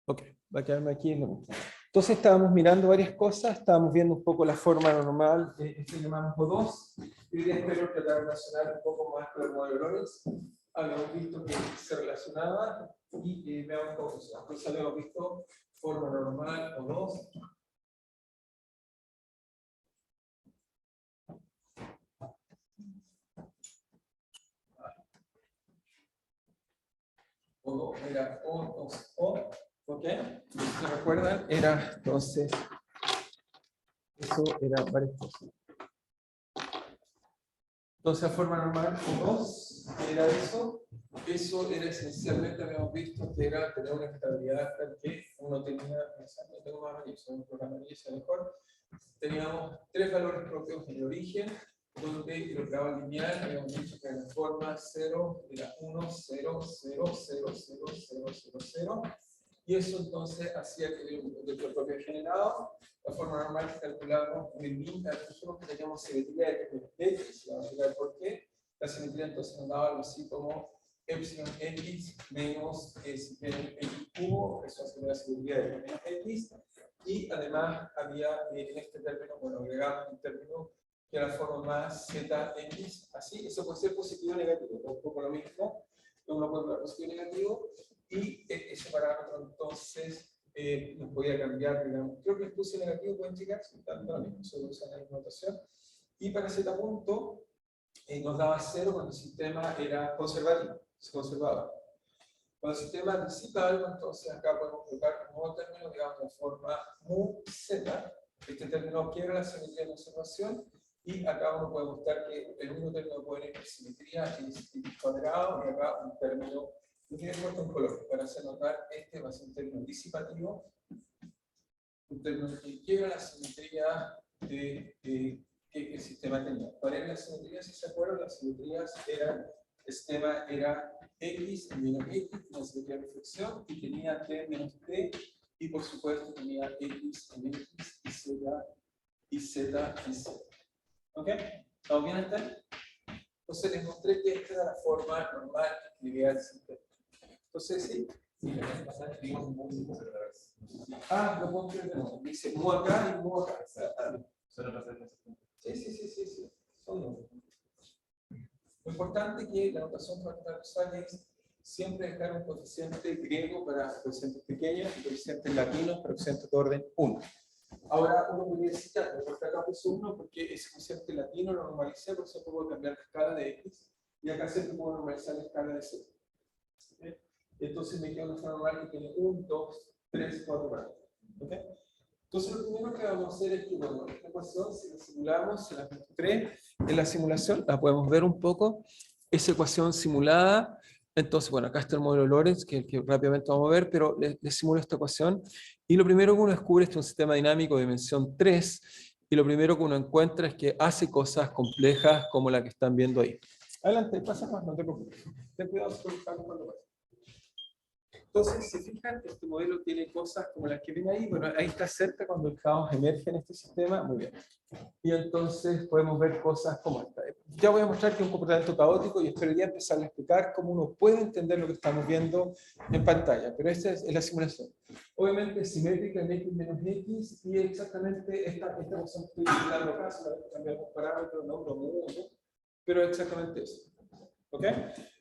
Ok, va a quedarme aquí en lo mismo. Entonces estábamos mirando varias cosas, estábamos viendo un poco la forma normal, esto llamamos O2, y hoy día espero tratar de relacionar un poco más con el modelo Lorenz. Habíamos visto que se relacionaba y veamos cómo funciona. Entonces habíamos visto forma normal O2. O era O, 2, O, ¿ok? ¿Se recuerdan? Era, entonces, eso era varias cosas. Entonces, la forma normal O2 era eso. Eso era esencialmente, habíamos visto que era tener una estabilidad tal que uno tenía, no tengo más amarillo, un programa amarillo, mejor. Teníamos tres valores propios en el origen, donde el grado lineal habíamos dicho que la forma 0 era 1, 0, 0, 0, 0, 0, 0, 0. Y eso entonces hacía que el propio generado, la forma normal que calculamos el min, nosotros que teníamos simetría de x, vamos a explicar por qué. La simetría entonces nos daba algo así como epsilon x menos epsilon x cubo, eso hace la simetría de menos x. Y además había en este término, bueno, agregamos un término que era la forma más zx, así, eso puede ser positivo o negativo, un poco lo mismo, uno puede ver positivo o negativo. Y ese parámetro entonces nos podía cambiar, digamos, creo que el puse negativo, pueden checar, si están lo mismo, solo usan la misma notación. Y para z punto nos daba 0 cuando el sistema era conservativo, se conservaba. Cuando el sistema anticipa algo, entonces acá podemos colocar un nuevo término, digamos, de forma mu z. Este término quiebra la simetría de conservación, y acá uno puede mostrar que el único término que puede tener simetría es el cuadrado, y acá un término. Yo quiero puesto un color para hacer notar, este va a ser un término disipativo, un término que quiebra la simetría que el sistema tenía. ¿Cuál era la simetría? Si se acuerdan, las simetrías eran, el sistema era x menos x, una simetría de reflexión, y tenía t menos t, y por supuesto tenía x en x, y z, y z, y z. ¿Ok? ¿Estamos bien hasta ahí? Entonces les mostré que esta era la forma normal que escribía el sistema. Entonces, sí. Lo puedo escribir de nuevo. Dice mu acá y mu acá. Sí. Son dos. Lo importante es que la notación transversal es siempre dejar un coeficiente griego para coeficientes pequeños y coeficientes latinos para coeficientes de orden 1. Ahora uno podría decir, ya, pero acá puse 1 porque ese coeficiente latino lo normalicé, por eso puedo cambiar la escala de x, y acá siempre puedo normalizar la escala de z. ¿Okay? Entonces me queda una forma normal que tiene 1, 2, 3, 4 parámetros. ¿Okay? Entonces lo primero que vamos a hacer es que, bueno, esta ecuación, si la simulamos, se la mostré en la simulación, la podemos ver un poco, esa ecuación simulada. Entonces, bueno, acá está el modelo Lorenz, que rápidamente vamos a ver, pero les simulo esta ecuación, y lo primero que uno descubre es que es un sistema dinámico de dimensión 3, y lo primero que uno encuentra es que hace cosas complejas como la que están viendo ahí. Adelante, pasa más, no te preocupes. Ten cuidado con cuando pasa. Entonces, si fijan, este modelo tiene cosas como las que ven ahí. Bueno, ahí está cerca cuando el caos emerge en este sistema. Muy bien. Y entonces podemos ver cosas como esta. Ya voy a mostrar que es un comportamiento caótico y esperaría empezar a explicar cómo uno puede entender lo que estamos viendo en pantalla. Pero esta es la simulación. Obviamente es simétrica en x menos x, y exactamente esta ecuación que estoy utilizando acá, solamente cambiamos parámetros, no lo mudo, pero exactamente eso. ¿Ok?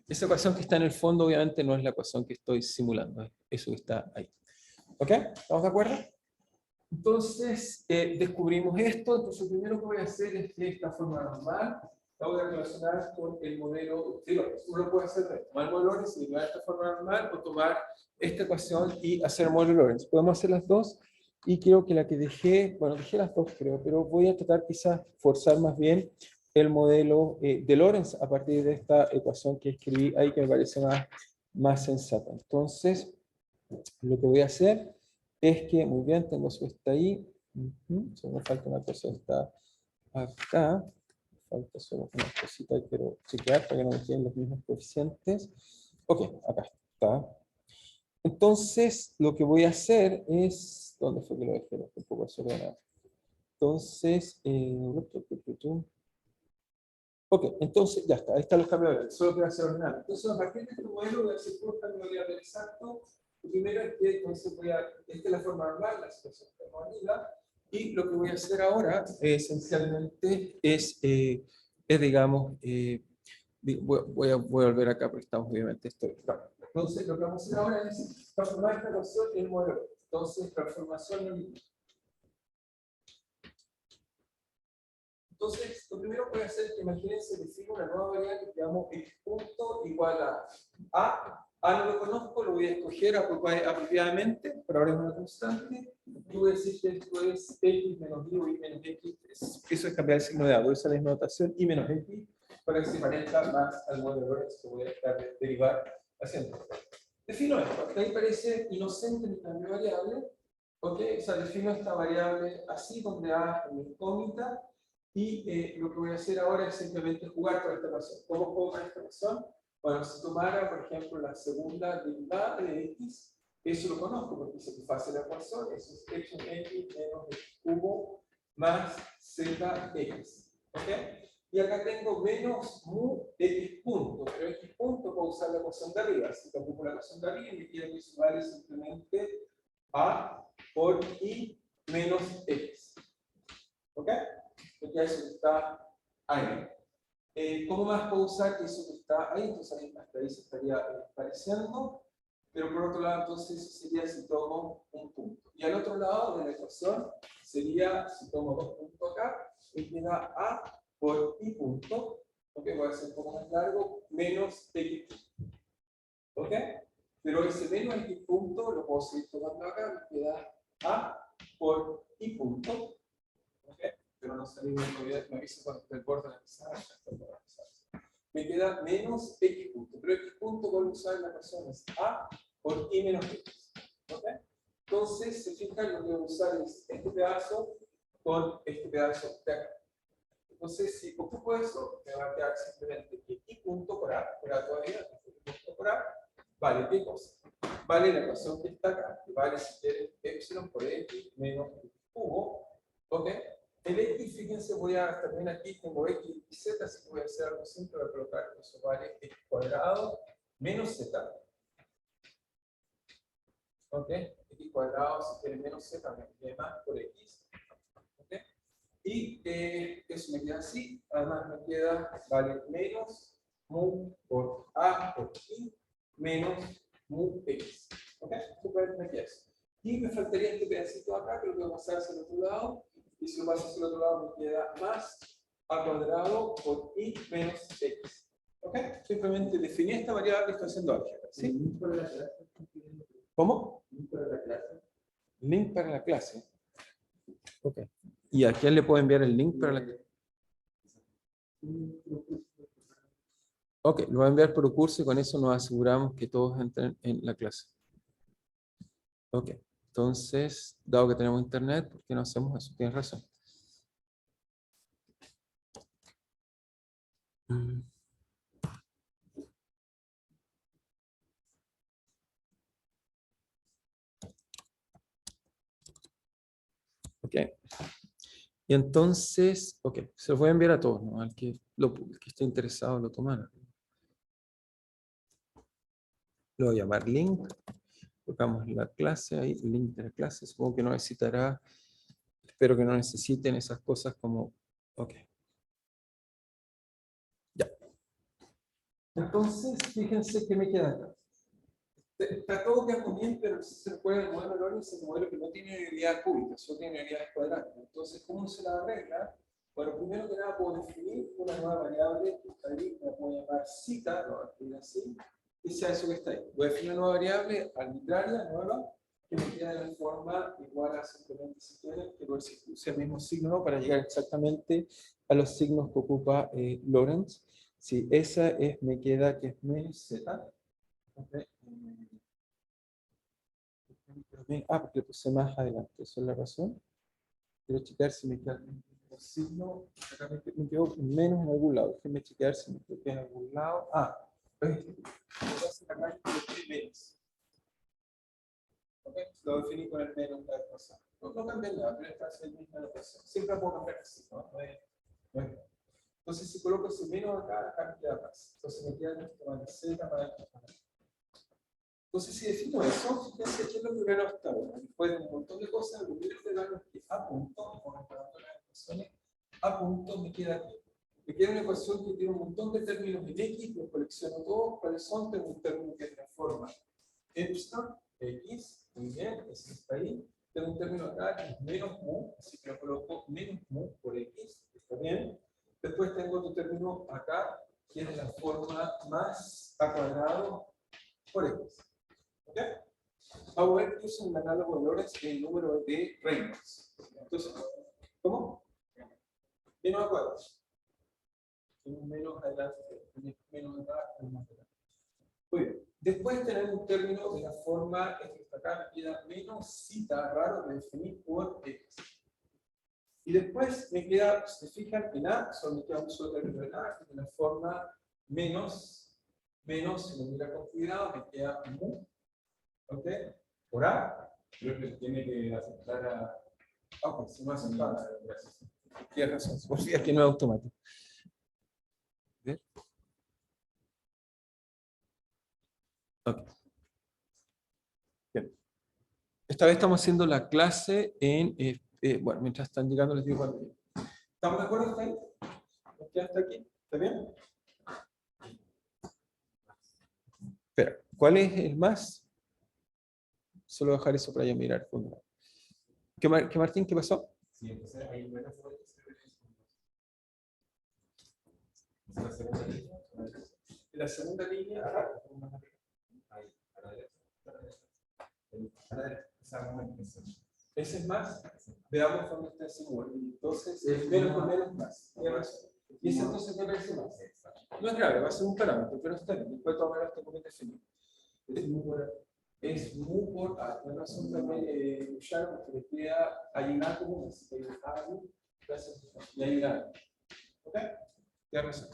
Esa ecuación que está en el fondo obviamente no es la ecuación que estoy simulando, es eso que está ahí. ¿Ok? ¿Estamos de acuerdo? Entonces, descubrimos esto. Entonces, lo primero que voy a hacer es que esta forma normal la voy a relacionar con el modelo de Lorenz. Uno puede hacer tomar el modelo Lorenz y derivar esta forma normal, o tomar esta ecuación y hacer el modelo Lorenz. Podemos hacer las dos, y creo que la que dejé, bueno, dejé las dos creo, pero voy a tratar quizás forzar más bien el modelo de Lorenz a partir de esta ecuación que escribí ahí, que me parece más sensata. Entonces, lo que voy a hacer es que, muy bien, tengo su está ahí. Solo me falta una cosa, está acá. Falta solo una cosita que quiero chequear para que no me queden los mismos coeficientes. Ok, acá está. Entonces, lo que voy a hacer es... ¿Dónde fue que lo dejé? Un poco desordenado. Entonces, ok, entonces ya está, ahí están los cambios de solo quiero hacer ordenado. Entonces, a partir de este modelo voy a hacer todo el cambio de variable exacto, Lo primero es que entonces esta es la forma normal, la situación que tenemos arriba, y lo que voy a hacer ahora esencialmente digamos, voy a volver acá porque estamos obviamente Entonces, lo que vamos a hacer ahora es transformar esta ecuación en modelo. Entonces, transformación en... Entonces, lo primero que voy a hacer es que imagínense, defino una nueva variable que llamo x punto igual a A. A no lo conozco, lo voy a escoger apropiadamente, pero ahora es una constante. Y voy a decir que esto es x menos y o y menos x. Eso es cambiar el signo de A, voy a usar la misma notación, y menos x, para que se parezca más al modelo de Lorentz que voy a derivar haciendo. Defino esto, que ahí parece inocente mi cambio de variable. ¿Ok? O sea, defino esta variable así, donde A es una incógnita. Y lo que voy a hacer ahora es simplemente jugar con esta ecuación. ¿Cómo juego con esta ecuación? Bueno, si tomara, por ejemplo, la segunda derivada de x, eso lo conozco porque satisface la ecuación, eso es x menos x cubo más zx. ¿Ok? Y acá tengo menos mu x punto, pero x punto puedo usar la ecuación de arriba. Así que ocupo la ecuación de arriba y me queda que eso vale simplemente a por y menos x. ¿Ok? Porque eso está ahí. ¿Cómo más puedo usar eso que está ahí? Entonces hasta ahí se estaría apareciendo. Pero por otro lado, entonces eso sería si tomo un punto. Y al otro lado de la ecuación sería si tomo dos puntos acá, me queda a por i punto, ¿ok? Voy a hacer un poco más largo, menos x punto. ¿Ok? Pero ese menos x punto lo puedo seguir tomando acá, me queda a por i punto. ¿Ok? Pero no salimos de me avisa cuando esté el borde de la pizarra. Me queda menos x punto, pero x punto voy a usar la ecuación es a por i menos x. ¿Ok? Entonces, se fijan, lo que voy a usar es este pedazo con este pedazo de acá. Entonces, si ocupo eso, me va a quedar simplemente que i punto por a todavía, i punto por a, vale, ¿qué cosa? Vale la ecuación que está acá, que vale si quieres epsilon por x menos x cubo. ¿Ok? El x, fíjense, voy a también aquí, tengo x y z, así que voy a hacer algo simple, voy a colocar que eso vale x cuadrado menos z. ¿Ok? X cuadrado, si quiere menos z, me quede más por x. ¿Ok? Y eso me queda así, además me queda, vale menos mu por a por i menos mu x. ¿Ok? Me queda eso. Y me faltaría este pedacito acá, que lo voy a pasar hacia el otro lado. Y si lo paso hacia el otro lado, me queda más a cuadrado por i menos x. ¿Ok? Simplemente definí esta variable que estoy haciendo álgebra. ¿Sí? ¿Cómo? Link para la clase. Ok. ¿Y a quién le puedo enviar el link para la clase? Ok, lo voy a enviar por curso y con eso nos aseguramos que todos entren en la clase. Ok, entonces, dado que tenemos internet, ¿por qué no hacemos eso? Tienes razón. Ok. Y entonces, ok, se los voy a enviar a todos, ¿no? Al que, el que esté interesado lo tomara. Lo voy a llamar link. Colocamos la clase ahí, el link de la clase. Supongo que no necesitará, espero que no necesiten esas cosas como, ok. Ya. Entonces, fíjense que me queda acá. Está todo quedando bien, pero se puede el modelo Lorentz es un modelo que no tiene unidades cúbicas, solo tiene unidades cuadráticas. Entonces, ¿cómo se la arregla? Bueno, primero que nada puedo definir una nueva variable que está ahí, la puedo llamar cita, lo voy a escribir así, y sea eso que está ahí. Voy a definir una nueva variable arbitraria, nueva, que me queda de forma igual a simplemente si quieren, que use el mismo signo para llegar exactamente a los signos que ocupa Lorentz. Si esa es, me queda que es menos z. Okay. Porque le puse más adelante, esa es la razón. Quiero checar si me queda el signo, acá me quedó menos en algún lado. Déjenme chequear si me quedó en algún lado. Menos. Okay. Lo definí con el menos la cosa. No cambié nada, pero esta es la misma notación. Siempre puedo cambiar así, ¿no? Bueno. Entonces, si coloco ese menos acá, acá me queda más. Entonces me queda esto más z para esto. Entonces, si defino eso, fíjense qué es lo que gano hasta ahora. Después de un montón de cosas, lo primero que gano es que a punto, comparando las ecuaciones, a punto me queda aquí. Me queda una ecuación que tiene un montón de términos en X, los colecciono todos. ¿Cuáles son? Tengo un término que es la forma epsilon, X, muy bien, ese está ahí. Tengo un término acá que es menos mu, así que lo coloco menos mu por X, está bien. Después tengo otro término acá, que es la forma más a cuadrado por X. ¿Ok? Vamos a ver que uso el análogo de Lorentz el número de Reynolds. Entonces, ¿cómo? Menos a cuadrado. Menos adelante, menos acá, menos acá. Muy bien. Después tenemos un término de la forma, este que está acá, me queda menos cita raro de definir por X. Y después me queda, si se fijan, en A, solo me queda un solo término en A, que es la forma menos, si lo mira con cuidado, me queda mu. ¿Ok? Por A. Creo que tiene que aceptar a... Ok, si no acepta. Gracias. Tienes razón, por si es que no es automático. ¿Ver? Ok. Bien. Esta vez estamos haciendo la clase en... bueno, mientras están llegando les digo cuándo. ¿Estamos de acuerdo hasta ahí? ¿Nos queda hasta aquí? ¿Está bien? Espera, ¿cuál es el más? Solo dejar eso para yo mirar. ¿Qué Martín? ¿Qué pasó? Sí, entonces hay menos fuertes. La segunda línea. La segunda línea. Ahí, a la derecha. A la derecha. Ese es más. Veamos dónde está ese móvil. Entonces, es menos con menos más. Y ese entonces me parece más. No es grave, va a ser un parámetro, pero está bien. Después tomar este momento definido. Es mu por A. Tiene razón también, Sharon, porque le queda hay una como más. Y hay una. ¿Ok? Tiene razón.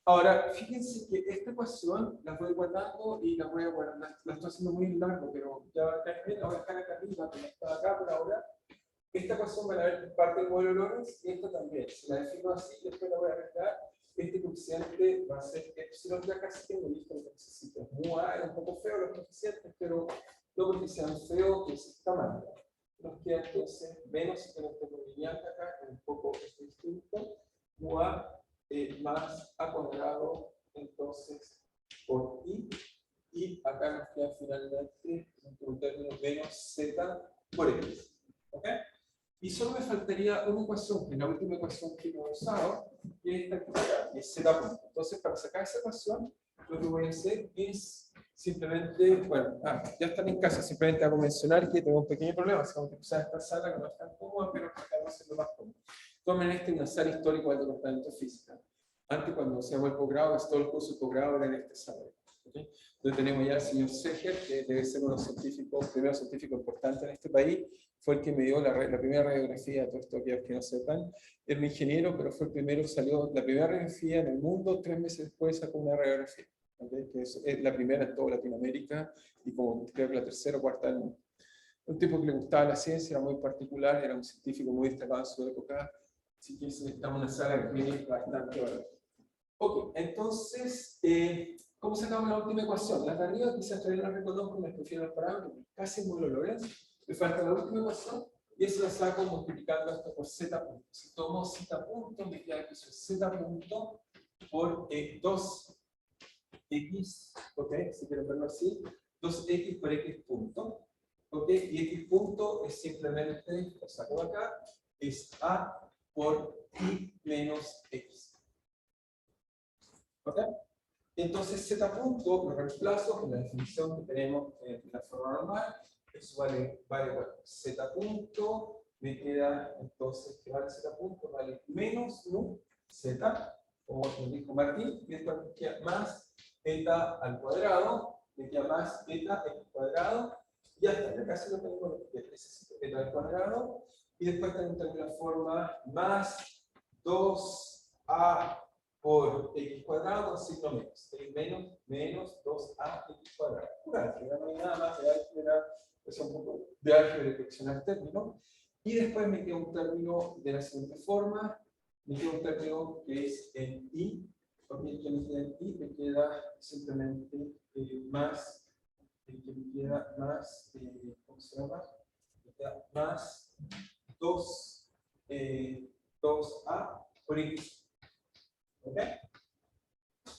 Ahora, fíjense que esta ecuación la voy guardando y la voy a guardar. La estoy haciendo muy largo, pero ya va a estar bien. Ahora está acá arriba, pero está acá por ahora. Esta ecuación va a ver parte del modelo Lorentz y esta también. Si la defino así, después la voy a arreglar. Este coeficiente va a ser epsilon, ya casi tengo listo lo que necesito. Mu A es un poco feo los coeficientes, pero no porque sean feos, que está mal. Nos queda entonces menos, si tenemos que lineal acá, que un poco es distinto. Mu A más A cuadrado, entonces, por I. Y acá nos queda finalmente un término menos Z por X. ¿Ok? Y solo me faltaría una ecuación, que es la última ecuación que hemos usado, que es esta que está, que es Z punto. Entonces, para sacar esa ecuación, lo que voy a hacer es simplemente, bueno, ya están en casa, simplemente hago mencionar que tengo un pequeño problema, si vamos a usar esta sala que no es tan cómoda, pero tratamos de hacerlo más cómodo. Tomen una sala histórica del departamento de física. Antes, cuando hacíamos el posgrado, todo el curso de posgrado era en este salón. ¿Okay? Entonces tenemos ya al señor Seger, que debe ser uno de los científicos, primero científico importante en este país, fue el que me dio la primera radiografía de todo esto, que no sepan. Era un ingeniero, pero fue el primero, salió la primera radiografía en el mundo, 3 meses después sacó una radiografía, ¿okay? Que es la primera en toda Latinoamérica y como creo que la tercera o cuarta del mundo. Un tipo que le gustaba la ciencia, era muy particular, era un científico muy destacado en su época, así que estamos en una sala que es bastante valiosa. Ok, entonces, ¿cómo sacamos la última ecuación? La de arriba quizás todavía no la reconozco, me prefiero el parámetro, casi muy lo Lorentz. Me falta la última ecuación y eso la saco multiplicando esto por z punto. Si tomo z punto, me queda que eso es z punto por 2x, ok, si quieren verlo así, 2x por x punto, ok, y x punto es simplemente, lo saco de acá, es a por y menos x. ¿Ok? Entonces z punto lo reemplazo con la definición que tenemos en la forma normal. Eso vale bueno, z punto, me queda entonces que vale z punto, vale menos nu z, como nos dijo Martín, y después me queda más beta al cuadrado, me queda más beta x cuadrado, y ya está, ya casi lo tengo lo que necesito, beta al cuadrado, y después tengo la forma más 2a por x cuadrado, signo menos. Menos 2a x cuadrado. Pura álgebra, no hay nada más de álgebra, es un poco de álgebra de fraccionar términos. Y después me queda un término de la siguiente forma. Me queda un término que es en i. Porque que me queda en i, me queda simplemente más que me queda más, ¿cómo se llama? Me queda más 2a por x. ¿Ok?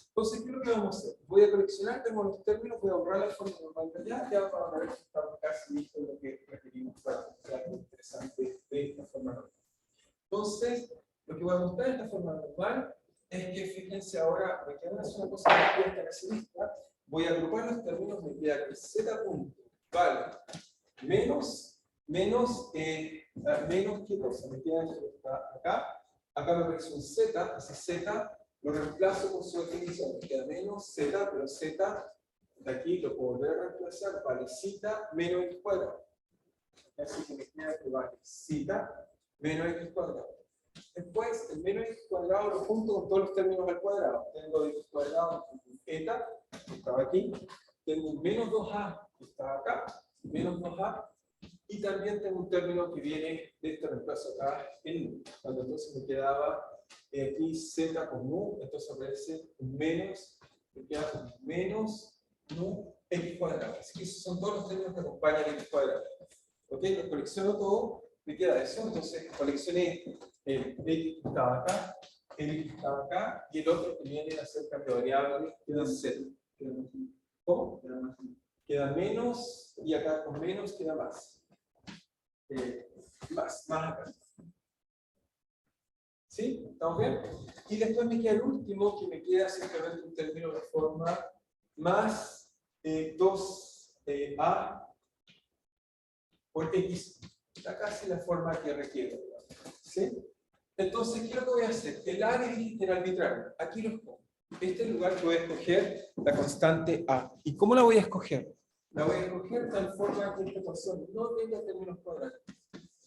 Entonces, ¿qué es lo que vamos a hacer? Voy a coleccionar, tengo los términos, voy a borrar la forma normal de allá, ya para ver si estamos casi listos de lo que requerimos para mostrar algo interesante de esta forma normal. Entonces, lo que voy a mostrar de esta forma normal es que, fíjense ahora, me queda una cosa que quiero estar así lista, voy a agrupar los términos, me queda que z punto vale menos qué cosa, me queda esto que está acá me aparece un z, ese z lo reemplazo por su definición, me queda menos z, pero z de aquí lo puedo volver a reemplazar, vale z menos x cuadrado. Así que me queda que vale z menos x cuadrado. Después, el menos x cuadrado lo junto con todos los términos al cuadrado. Tengo x cuadrado, eta, que estaba aquí. Tengo un menos 2a, que está acá, menos 2a. Y también tengo un término que viene de este reemplazo acá en nu. Cuando entonces me quedaba aquí z con nu, entonces aparece un menos, me queda un menos nu x cuadrado. Así que esos son todos los términos que acompañan x cuadrado. ¿Ok? Los colecciono todo, me queda eso. Entonces coleccioné el x que estaba acá, el x que estaba acá, y el otro que viene a ser cambio de variable, queda z. ¿Cómo? Queda menos, y acá con menos queda más. Más acá. ¿Sí? ¿Estamos bien? Y después me queda el último, que me queda simplemente un término de forma más 2a por x. Está casi la forma que requiero. ¿Sí? Entonces, ¿qué es lo que voy a hacer? El a de arbitrario. Aquí lo pongo. Este es el lugar que voy a escoger la constante a. ¿Y cómo la voy a escoger? La voy a escoger de tal forma que esta ecuación no tenga términos cuadrados.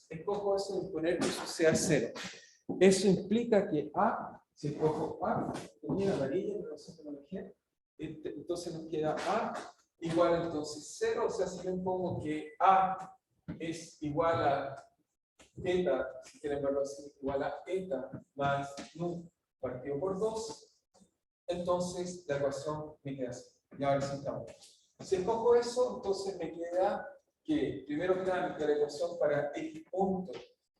Escojo eso de poner que eso sea 0. Eso implica que a, si escojo a, tenía amarilla, pero no sé cómo lo dejé, entonces nos queda a igual entonces 0, o sea, si yo pongo que a es igual a eta, si quieren verlo así, igual a eta más nu partido por 2, entonces la ecuación me queda así. Y ahora sí estamos. Si escojo eso, entonces me queda que, primero que nada, me queda la ecuación para x punto.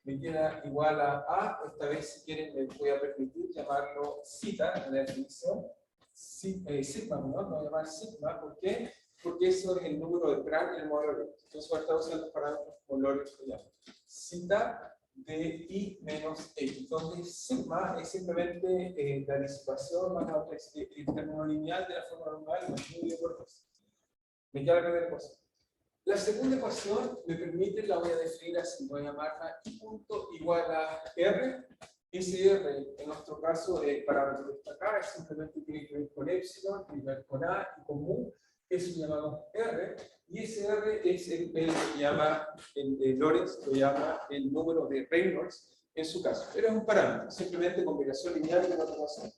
Me queda igual a, esta vez si quieren me voy a permitir llamarlo zeta en la definición. Sigma, ¿no? No voy a llamar sigma, ¿por qué? Porque eso es el número de Prandtl en el modelo Lorentz. Entonces voy a estar usando los parámetros como Lorentz lo llama. Zeta de i menos x, donde sigma es simplemente la disipación más el término lineal de la forma normal más medio por 2. Me queda la primera ecuación. La segunda ecuación me permite, la voy a definir así, voy a llamarla i punto igual a r. Ese r, en nuestro caso, el parámetro que está acá, es simplemente tiene que ver con epsilon, tiene que ver con a y con mu. Eso lo llamamos r. Y ese r es el que llama, el Lorentz lo llama el número de Reynolds en su caso. Pero es un parámetro, simplemente combinación lineal de otra ecuación.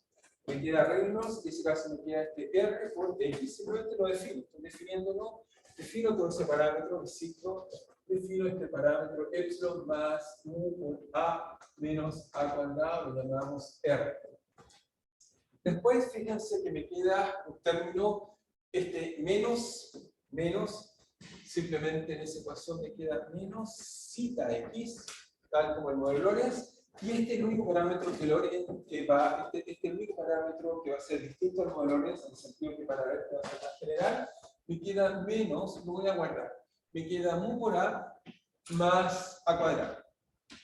Me queda Reynolds, y en ese caso me queda este r por x. Simplemente lo defino, estoy definiéndolo. Defino todo ese parámetro, defino este parámetro epsilon más mu por a menos a cuadrado, lo llamamos r. Después, fíjense que me queda un término, menos, simplemente en esa ecuación me queda menos zeta x, tal como el modelo Lorentz, y este es el único parámetro que Lorentz que va, este es el único parámetro que va a ser distinto al modelo Lorentz, en el sentido que para ver que va a ser más general. Me queda menos, lo voy a guardar. Me queda mu por a más a cuadrado.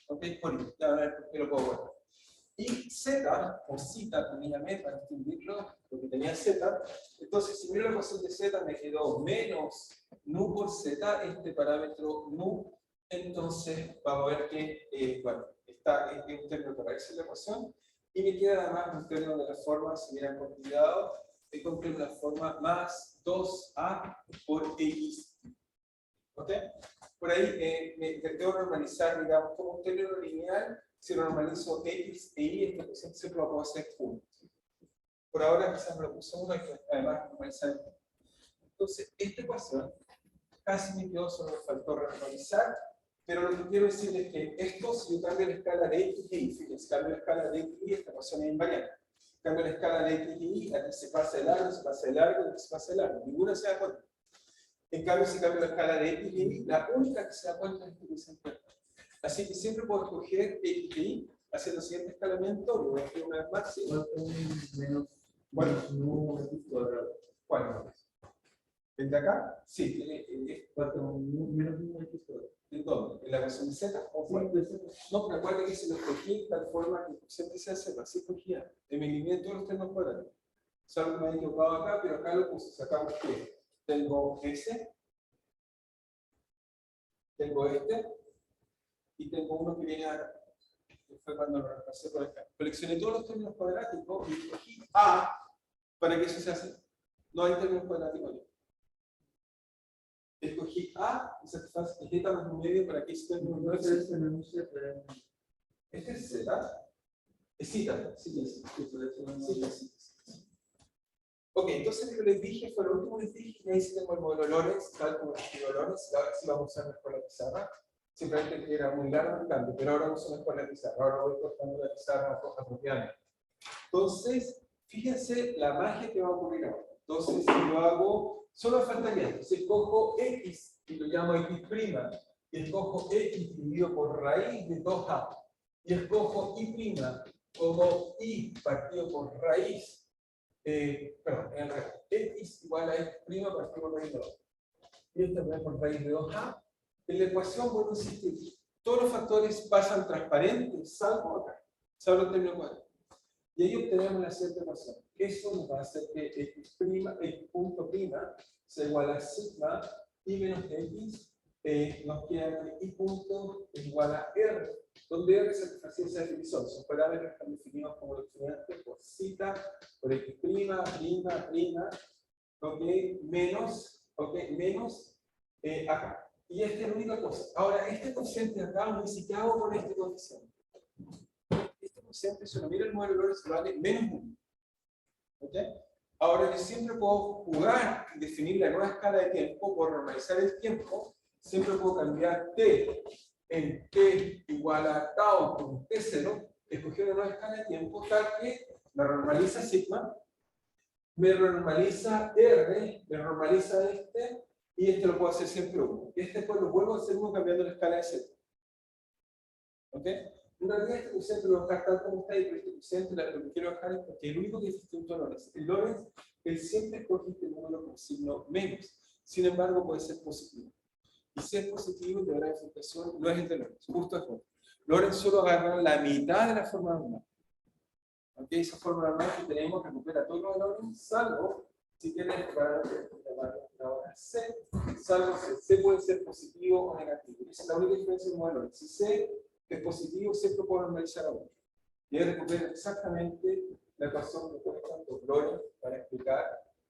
¿Ok? Por i. Ya van a ver por qué lo puedo guardar. Y z, o zeta, que me llamé para distinguirlo, porque tenía z. Entonces, si miro la ecuación de z, me quedó menos nu por z, este parámetro nu. Entonces, vamos a ver que, bueno, está en un término que aparece en la ecuación. Y me queda además un término de la forma, si miran con cuidado, encontré una forma más 2a por x. ¿Ok? Por ahí me debo normalizar, digamos, como un término lineal, si normalizo x e y, esto siempre lo puedo hacer juntos. Por ahora quizás me lo puse uno y además normalizar. Entonces, esta ecuación casi me quedó, solo me faltó normalizar, pero lo que quiero decir es que esto, si yo cambio la escala de x e y, fíjense, cambio la escala de x y esta ecuación es invariante. Cambio la escala de x y y, aquí se pasa de largo, se pasa de largo, aquí se pasa de largo. Ninguna se da cuenta. En cambio, si cambio la escala de X y Y, la única que se da cuenta es este coeficiente alfa. Así que siempre puedo escoger X y Y haciendo el siguiente escalamiento, lo voy a hacer una vez más. ¿Sí? ¿Cuál? ¿El de acá? Sí, tiene menos un X cuadrado. ¿en dónde? ¿En la versión de Z? ¿O cuál? No, pero acuérdate que si lo escogí de tal forma que el coeficiente sea Z, así escogía. En mi eliminé todos los términos cuadrados. Solo me he equivocado acá, pero acá lo puse. Sacamos que tengo S, tengo este, y tengo uno que viene acá. Que fue cuando lo reemplacé por acá. Coleccioné todos los términos cuadráticos y escogí A para que eso se hace. No hay términos cuadráticos. Escogí A y satisface z más un medio para que ese término no exista. Este es Z. Es cita. Sí. Ok, entonces lo que les dije fue lo último que les dije, y ahí sí tengo el modelo Lorenz, tal como escribió Lorenz, y ahora sí vamos a usar mejor la pizarra. Simplemente que era muy largo el cambio, pero ahora uso mejor la pizarra, ahora voy cortando la pizarra apropiadamente. Entonces, fíjense la magia que va a ocurrir ahora. Entonces, si lo hago, solo faltaría, entonces cojo X y lo llamo X', y escojo X dividido por raíz de 2A, y escojo Y' como Y partido por raíz. Perdón, en realidad, X igual a X' partido por raíz de 2. Y esto también por raíz de 2A. En la ecuación, bueno, insistir, todos los factores pasan transparentes, salvo acá, salvo el término cuadrado. Y ahí obtenemos la siguiente ecuación. Eso nos va a hacer que X' punto prima sea igual a sigma y menos X, nos queda que Y punto es igual a R, donde R satisface esa definición. Son parámetros que están definidos como los estudiantes por cita, por X', prima, ok, menos acá. Y esta es la única cosa. Ahora, este coeficiente de acá, me dice, ¿qué hago con este coeficiente? Este coeficiente, si uno mira el modelo Lorenz, vale menos 1. ¿Ok? Ahora, yo siempre puedo jugar y definir la nueva escala de tiempo, por normalizar el tiempo, siempre puedo cambiar t en t igual a tau con t0, escoger una nueva escala de tiempo, tal que me normaliza sigma, me normaliza r, me normaliza este, y este lo puedo hacer siempre 1. Este después lo vuelvo a hacer 1 cambiando la escala de z. ¿Ok? En realidad este coeficiente lo voy a dejar tal como está, y por este coeficiente lo que quiero dejar es porque el único que es distinto a Lorenz. El Lorenz, él siempre escoge este número con signo menos. Sin embargo, puede ser positivo. Y si es positivo, el de gran frustración no es el de Lorenz, justo después. Lorenz solo agarra la mitad de la forma normal. ¿Ok? Esa forma normal que tenemos recupera todo lo de Lorenz, salvo si tienes el parámetro ahora C, salvo si C puede ser positivo o negativo. Esa es la única diferencia del modelo. Si C es positivo, siempre puedo normalizar a 1. Y ahí recupera exactamente la ecuación que cuesta por Lorenz para explicar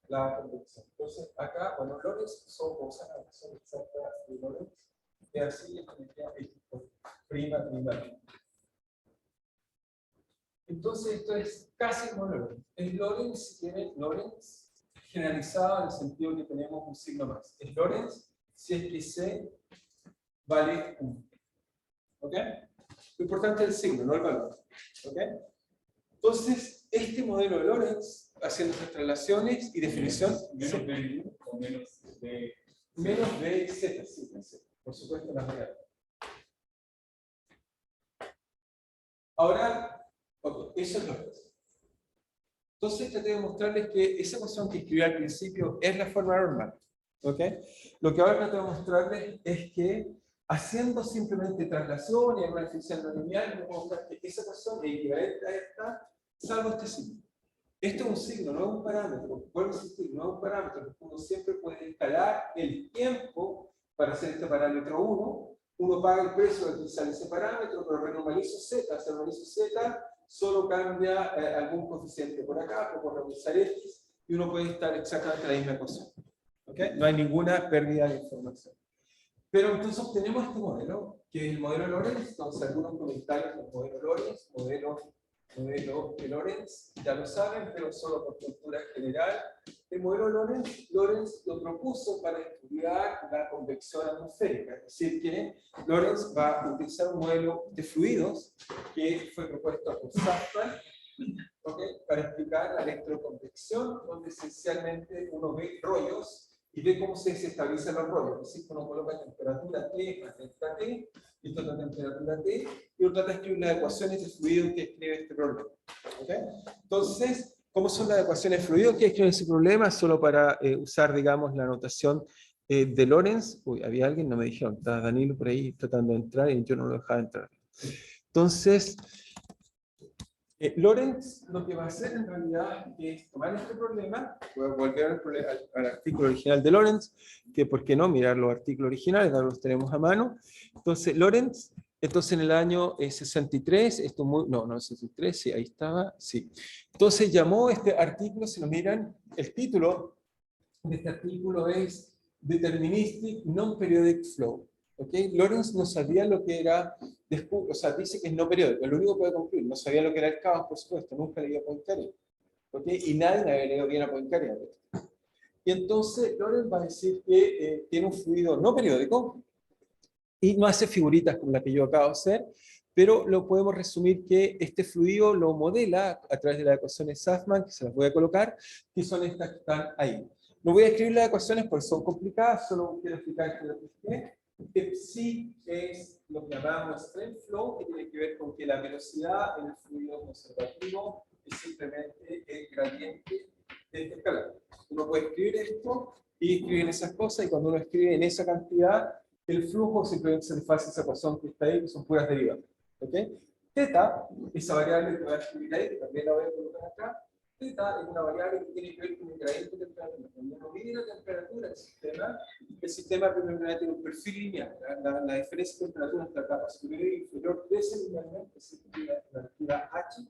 la convección. Entonces, acá, bueno, Lorenz son cosas, la ecuación exacta de Lorenz, y así es como queda X por prima. Entonces, esto es casi como Lorenz. El Lorenz tiene Lorenz generalizado en el sentido que tenemos un signo más. Es Lorenz si es que C vale 1. ¿Ok? Lo importante es el signo, no el valor. ¿Ok? Entonces, este modelo de Lorenz, haciendo estas traslaciones y definición. Menos B o menos B. Menos BZ, sí, por supuesto, las variables. Ahora, ok, eso es Lorenz. Entonces traté de mostrarles que esa ecuación que escribí al principio es la forma normal. ¿Ok? Lo que ahora traté de mostrarles es que haciendo simplemente traslación y alguna definición no lineal, les voy a mostrar que esa ecuación es equivalente a esta, salvo este signo. Esto es un signo, no es un parámetro. Vuelvo a insistir, no es un parámetro. Uno siempre puede escalar el tiempo para hacer este parámetro 1. Uno paga el precio de utilizar ese parámetro, pero renormalizo Z. Si normalizo Z, solo cambia algún coeficiente por acá, o por realizar X, y uno puede estar exactamente en la misma ecuación. ¿Okay? No hay ninguna pérdida de información. Pero entonces obtenemos este modelo, que es el modelo Lorenz. Entonces, algunos comentarios del modelo Lorenz, modelo de Lorenz, ya lo saben, pero solo por cultura general. El modelo Lorenz lo propuso para estudiar la convección atmosférica, es decir, que Lorenz va a utilizar un modelo de fluidos que fue propuesto por Safran, ¿okay? Para explicar la electroconvección, donde esencialmente uno ve rollos y ve cómo se desestabilizan los roles. Es decir, uno coloca temperatura T más delta T, y esto es la temperatura T, y uno trata de escribir las ecuaciones de fluido que escribe este problema. ¿Okay? Entonces, ¿cómo son las ecuaciones de fluido que escriben ese problema? Solo para usar, digamos, la notación de Lorentz. Uy, había alguien, no me dijeron, estaba Danilo por ahí tratando de entrar y yo no lo dejaba entrar. Entonces, Lorentz lo que va a hacer en realidad es tomar este problema, voy a volver al artículo original de Lorentz, que por qué no mirar los artículos originales, ahora los tenemos a mano. Entonces, Lorentz, entonces en el año 63, esto no, 63, sí, ahí estaba, sí. Entonces llamó este artículo, si lo miran, el título de este artículo es Deterministic Non-Periodic Flow. ¿Okay? Lorentz no sabía lo que era, o sea, dice que es no periódico, lo único que puede concluir, no sabía lo que era el caos, por supuesto, nunca leía Poincaré. ¿Okay? Y nadie había leído bien a Poincaré. Y entonces Lorentz va a decir que tiene un fluido no periódico, y no hace figuritas como la que yo acabo de hacer, pero lo podemos resumir que este fluido lo modela a través de las ecuaciones Saffman, que se las voy a colocar, que son estas que están ahí. No voy a escribir las ecuaciones porque son complicadas, solo quiero explicar que psi es lo que llamamos stream flow, que tiene que ver con que la velocidad en el fluido conservativo es simplemente el gradiente de este escalar. Uno puede escribir esto y escribir esas cosas, y cuando uno escribe en esa cantidad, el flujo simplemente se le hace esa ecuación que está ahí, que son puras derivadas. ¿Okay? Teta, esa variable que voy a escribir ahí, que también la voy a colocar acá, teta es una variable que tiene que ver con el gradiente de temperatura. Cuando uno mide la temperatura del sistema, el sistema primero tiene un perfil lineal. La diferencia de temperatura entre la capa superior y inferior crece linealmente, se escribe la altura H.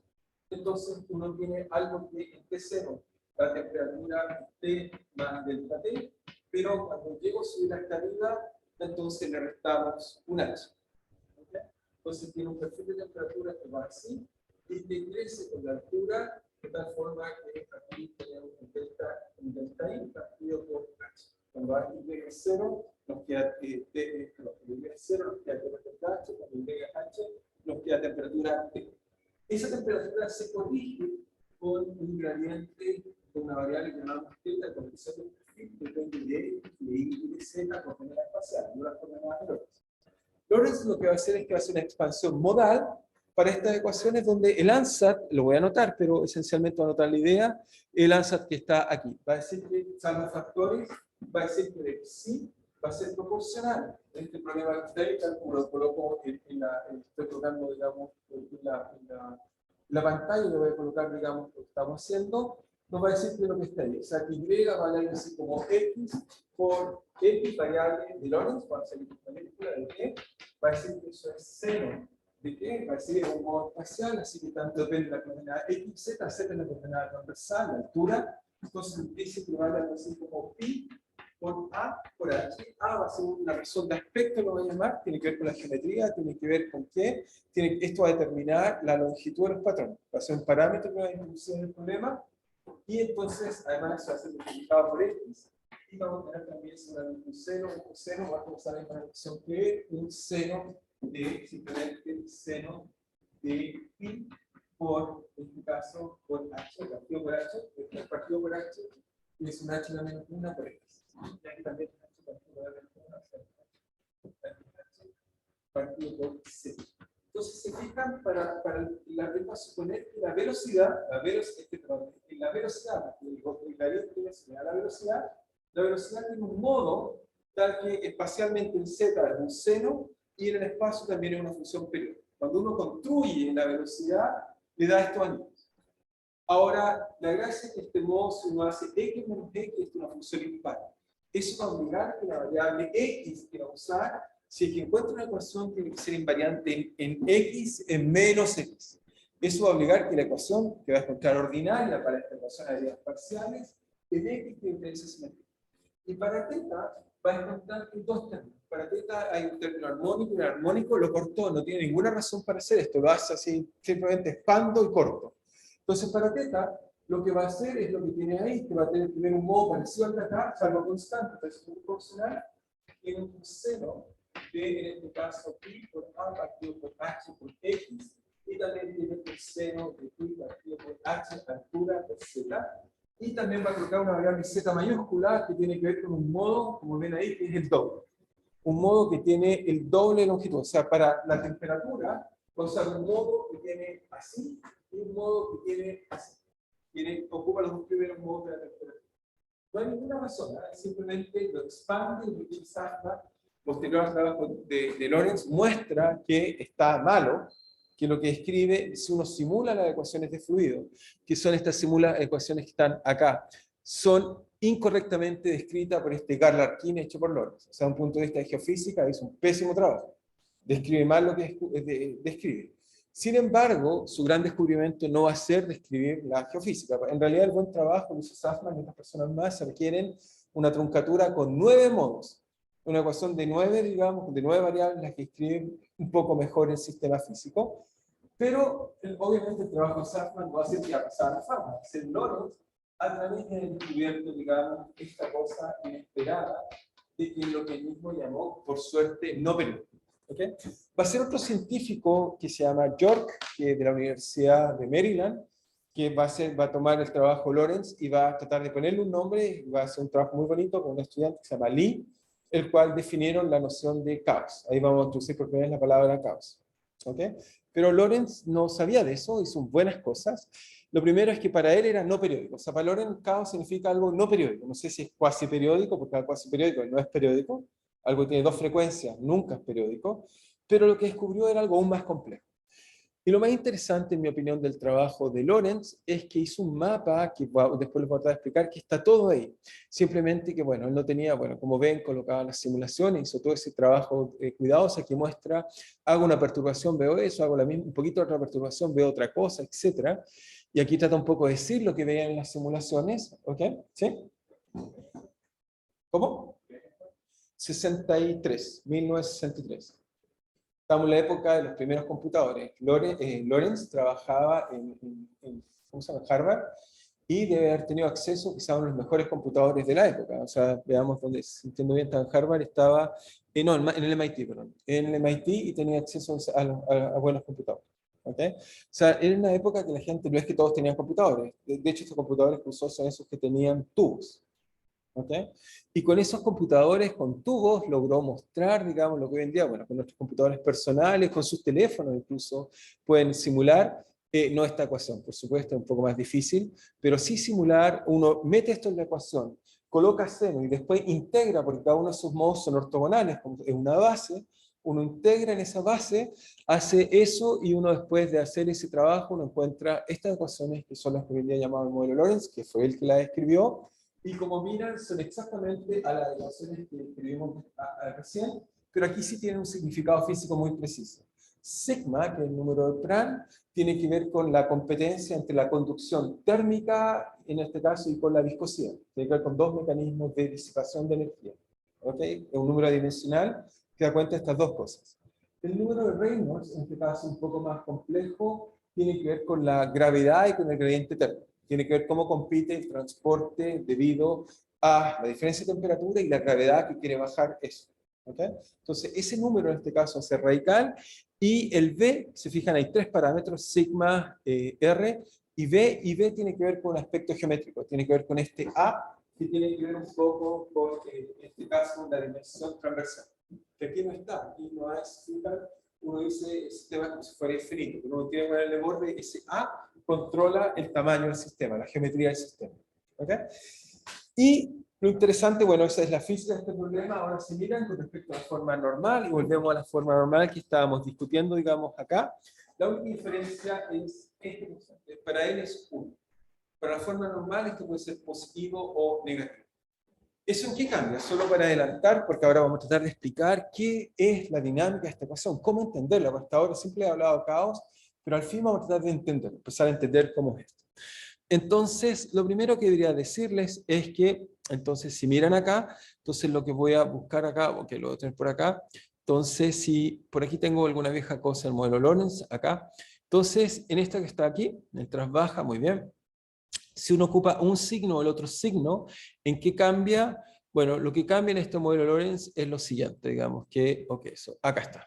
Entonces uno tiene algo que en T0, la temperatura T más delta T, pero cuando llego a subir hasta arriba, entonces le restamos un H. ¿Okay? Entonces tiene un perfil de temperatura que va así, y que crece con la altura, de tal forma que aquí tenemos un delta I partido por H. Cuando aquí llega a 0, nos queda temperatura H, cuando llega a H, nos queda temperatura T. Esa temperatura se corrige con un gradiente de una variable que llamamos θ, con el centro depende de X, de Y y de Z por coordenadas espaciales, no las coordenadas veloces. Lorentz lo que va a hacer es que va a hacer una expansión modal para estas ecuaciones donde el ANSAT, lo voy a anotar, pero esencialmente voy a anotar la idea, el ANSAT que está aquí. Va a decir que, salvo factores, va a decir que psi va a ser proporcional. Este problema que está ahí, lo coloco estoy colocando, digamos, en la pantalla, le voy a colocar, digamos, lo que estamos haciendo, nos va a decir que es lo que está ahí. O sea, que Y va a ir así como X por X variable de Lorentz, va a ser la película de T, va a decir que eso es seno de T, va a decir un modo espacial, así que tanto depende de la coordenada X, Z, Z es la coordenada transversal, la altura, entonces dice que va a dar así como pi por A por H. A va a ser una razón de aspecto, lo voy a llamar, tiene que ver con la geometría, tiene que ver con qué, esto va a determinar la longitud de los patrones, va a ser un parámetro que va a introducir en el problema, y entonces además eso va a ser multiplicado por X, y vamos a tener también un seno, vamos a usar la misma notación que un seno de simplemente seno de pi por, en este caso, por H, partido por H, el partido por H, y es un H la menos 1 por X. Y aquí también H partido por H, partido por C. Entonces, se fijan, para la regla suponer que la velocidad, la velocidad tiene un modo tal que espacialmente en Z es un seno y en el espacio también es una función periódica. Cuando uno construye la velocidad, le da estos anillos. Ahora, la gracia es que este modo, si uno hace x menos x, es una función impar. Eso va a obligar que la variable x que va a usar, si es que encuentra una ecuación, tiene que ser invariante en x en menos x. Eso va a obligar que la ecuación que va a encontrar ordinaria para esta ecuación de áreas parciales, en x tiene diferencia simétrica. Y para teta va a encontrar dos términos. Para teta hay un término armónico, y el armónico lo cortó, no tiene ninguna razón para hacer esto, lo hace así, simplemente expando y corto. Entonces, para teta, lo que va a hacer es lo que tiene ahí, que va a tener primero un modo parecido al de acá, salvo constante, entonces es proporcional, tiene un seno de, en este caso, pi por A partido por H por X, y también tiene un seno de pi partido por H altura por Z, Y también va a colocar una variable z mayúscula que tiene que ver con un modo, como ven ahí, que es el doble. Un modo que tiene el doble de longitud. O sea, para la temperatura, va a usar un modo que tiene así y un modo que tiene así. Ocupa los dos primeros modos de la temperatura. No hay ninguna razón, ¿eh? Simplemente lo expande y lo utiliza. Posterior al trabajo de Lorentz muestra que está malo, que lo que escribe, si uno simula las ecuaciones de fluido, que son estas ecuaciones que están acá, son incorrectamente descritas por este Galerkin hecho por Lorentz. O sea, desde un punto de vista de geofísica, es un pésimo trabajo. Describe mal lo que describe. Sin embargo, su gran descubrimiento no va a ser describir la geofísica. En realidad, el buen trabajo de Sussman y otras personas más requieren una truncatura con 9 modos. Una ecuación de 9, digamos, de 9 variables, las que escriben un poco mejor el sistema físico. Pero, obviamente, el trabajo de Sussman no va a ser que va a pasar a la fama, va a ser Lorentz a través de descubierto, digamos, esta cosa inesperada de que lo que él mismo llamó, por suerte, no periódico. ¿Okay? Va a ser otro científico que se llama York, que de la Universidad de Maryland, que va a tomar el trabajo Lorentz y va a tratar de ponerle un nombre, va a hacer un trabajo muy bonito con un estudiante que se llama Lee, el cual definieron la noción de caos. Ahí vamos a introducir por primera vez la palabra caos. ¿Okay? Pero Lorentz no sabía de eso, hizo buenas cosas. Lo primero es que para él era no periódico. O sea, para Lorentz caos significa algo no periódico. No sé si es cuasi periódico, porque cuasi periódico no es periódico. Algo que tiene dos frecuencias, nunca es periódico. Pero lo que descubrió era algo aún más complejo. Y lo más interesante, en mi opinión, del trabajo de Lorentz es que hizo un mapa, que después les voy a tratar de explicar, que está todo ahí. Simplemente que, bueno, él no tenía, bueno, como ven, colocaba las simulaciones, hizo todo ese trabajo cuidadoso que muestra, hago una perturbación, veo eso, hago la misma, un poquito de otra perturbación, veo otra cosa, etc. Y aquí trata un poco de decir lo que veían en las simulaciones, ¿ok? ¿Sí? ¿Cómo? 1963. Estamos en la época de los primeros computadores. Lorentz trabajaba ¿cómo se llama? Harvard y debe haber tenido acceso quizá a uno de los mejores computadores de la época. O sea, veamos dónde, si entiendo bien, estaba en Harvard, estaba, no, en el MIT, perdón. En el MIT y tenía acceso a buenos computadores. ¿Okay? O sea, era una época que la gente, no es que todos tenían computadores. De hecho, estos computadores que usó son esos que tenían tubos. ¿Okay? Y con esos computadores con tubos logró mostrar, digamos, lo que hoy en día, bueno, con nuestros computadores personales, con sus teléfonos incluso, pueden simular, no esta ecuación, por supuesto, es un poco más difícil, pero sí simular, uno mete esto en la ecuación, coloca seno y después integra, porque cada uno de esos modos son ortogonales, como es una base, uno integra en esa base, hace eso y uno después de hacer ese trabajo, uno encuentra estas ecuaciones que son las que hoy en día llamamos el modelo Lorentz, que fue el que la describió. Y como miran, son exactamente a las ecuaciones que escribimos recién, pero aquí sí tienen un significado físico muy preciso. Sigma, que es el número de Prandtl, tiene que ver con la competencia entre la conducción térmica, en este caso, y con la viscosidad. Tiene que ver con dos mecanismos de disipación de energía. ¿Okay? Es un número dimensional que da cuenta de estas dos cosas. El número de Reynolds, en este caso un poco más complejo, tiene que ver con la gravedad y con el gradiente térmico. Tiene que ver cómo compite el transporte debido a la diferencia de temperatura y la gravedad que quiere bajar eso. ¿Okay? Entonces, ese número en este caso es radical, y el V, se fijan, hay tres parámetros, sigma, R, y V tiene que ver con un aspecto geométrico, tiene que ver con este A, que tiene que ver un poco con, en este caso, la dimensión transversal. Que aquí no está, aquí no es, fijan, uno dice el sistema como si fuera infinito, pero uno tiene que ponerle borde, ese A controla el tamaño del sistema, la geometría del sistema. ¿Okay? Y lo interesante, bueno, esa es la física de este problema. Ahora se miran con respecto a la forma normal y volvemos a la forma normal que estábamos discutiendo, digamos, acá. La única diferencia es este concepto. Para él es 1. Para la forma normal esto puede ser positivo o negativo. ¿Eso en qué cambia? Solo para adelantar, porque ahora vamos a tratar de explicar qué es la dinámica de esta ecuación, cómo entenderla, porque hasta ahora siempre he hablado de caos, pero al fin vamos a tratar de entender, empezar a entender cómo es esto. Entonces, lo primero que debería decirles es que, entonces, si miran acá, entonces lo que voy a buscar acá, o que lo voy a tener por acá, entonces, si por aquí tengo alguna vieja cosa, el modelo Lorentz, acá, entonces, en esta que está aquí, mientras baja, muy bien, si uno ocupa un signo o el otro signo, ¿en qué cambia? Bueno, lo que cambia en este modelo Lorentz es lo siguiente, digamos, que, ok, acá está.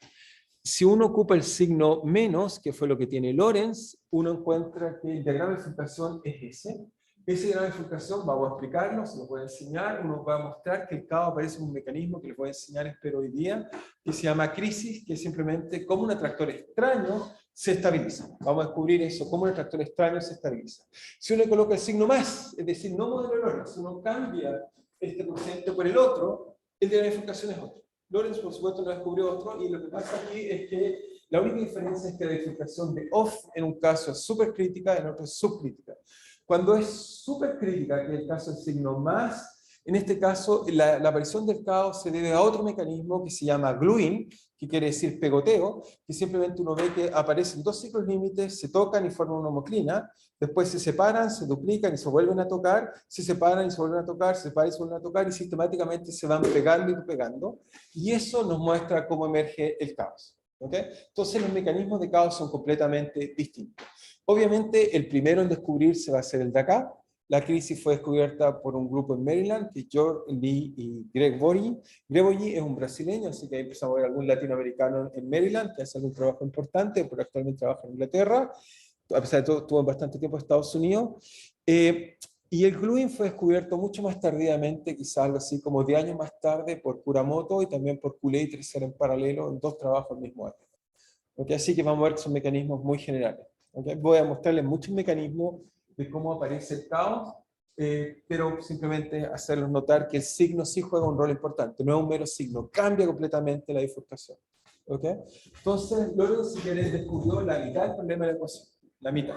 Si uno ocupa el signo menos, que fue lo que tiene Lorentz, uno encuentra que el diagrama de filtración es ese. Ese grado de bifurcación vamos a explicarlo, se lo voy a enseñar, uno va a mostrar que el caos aparece en un mecanismo que les voy a enseñar espero hoy día, que se llama crisis, que es simplemente cómo un atractor extraño se estabiliza. Vamos a descubrir eso, cómo un atractor extraño se estabiliza. Si uno coloca el signo más, es decir, no modelo de Lorentz, uno cambia este coeficiente por el otro, el de la bifurcación es otro. Lorentz, por supuesto, no descubrió otro, y lo que pasa aquí es que la única diferencia es que la bifurcación de off en un caso es supercrítica, en otro es subcrítica. Cuando es supercrítica, que es el caso del signo más, en este caso la aparición del caos se debe a otro mecanismo que se llama gluing, que quiere decir pegoteo, que simplemente uno ve que aparecen dos ciclos límites, se tocan y forman una homoclina, después se separan, se duplican y se vuelven a tocar, se separan y se vuelven a tocar, se separan y se vuelven a tocar, y sistemáticamente se van pegando y pegando, y eso nos muestra cómo emerge el caos. ¿Okay? Entonces los mecanismos de caos son completamente distintos. Obviamente el primero en descubrirse va a ser el de acá. La crisis fue descubierta por un grupo en Maryland, que es George Lee y Greg Borgi. Greg Borgi es un brasileño, así que ahí empezamos a ver algún latinoamericano en Maryland, que hace algún trabajo importante, pero actualmente trabaja en Inglaterra. A pesar de todo, estuvo bastante tiempo en Estados Unidos. Y el gluing fue descubierto mucho más tardíamente, quizás algo así como 10 años más tarde, por Kuramoto y también por Cooley y Tresser en paralelo, en dos trabajos al mismo año. ¿Okay? Así que vamos a ver que son mecanismos muy generales. ¿Okay? Voy a mostrarles muchos mecanismos de cómo aparece el caos, pero simplemente hacerlos notar que el signo sí juega un rol importante, no es un mero signo, cambia completamente la bifurcación. ¿Okay? Entonces, Lorentz, si querés, descubrió la mitad del problema de la ecuación, la mitad.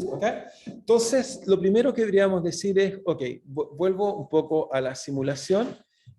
¿Okay? Entonces, lo primero que deberíamos decir es, ok, vuelvo un poco a la simulación.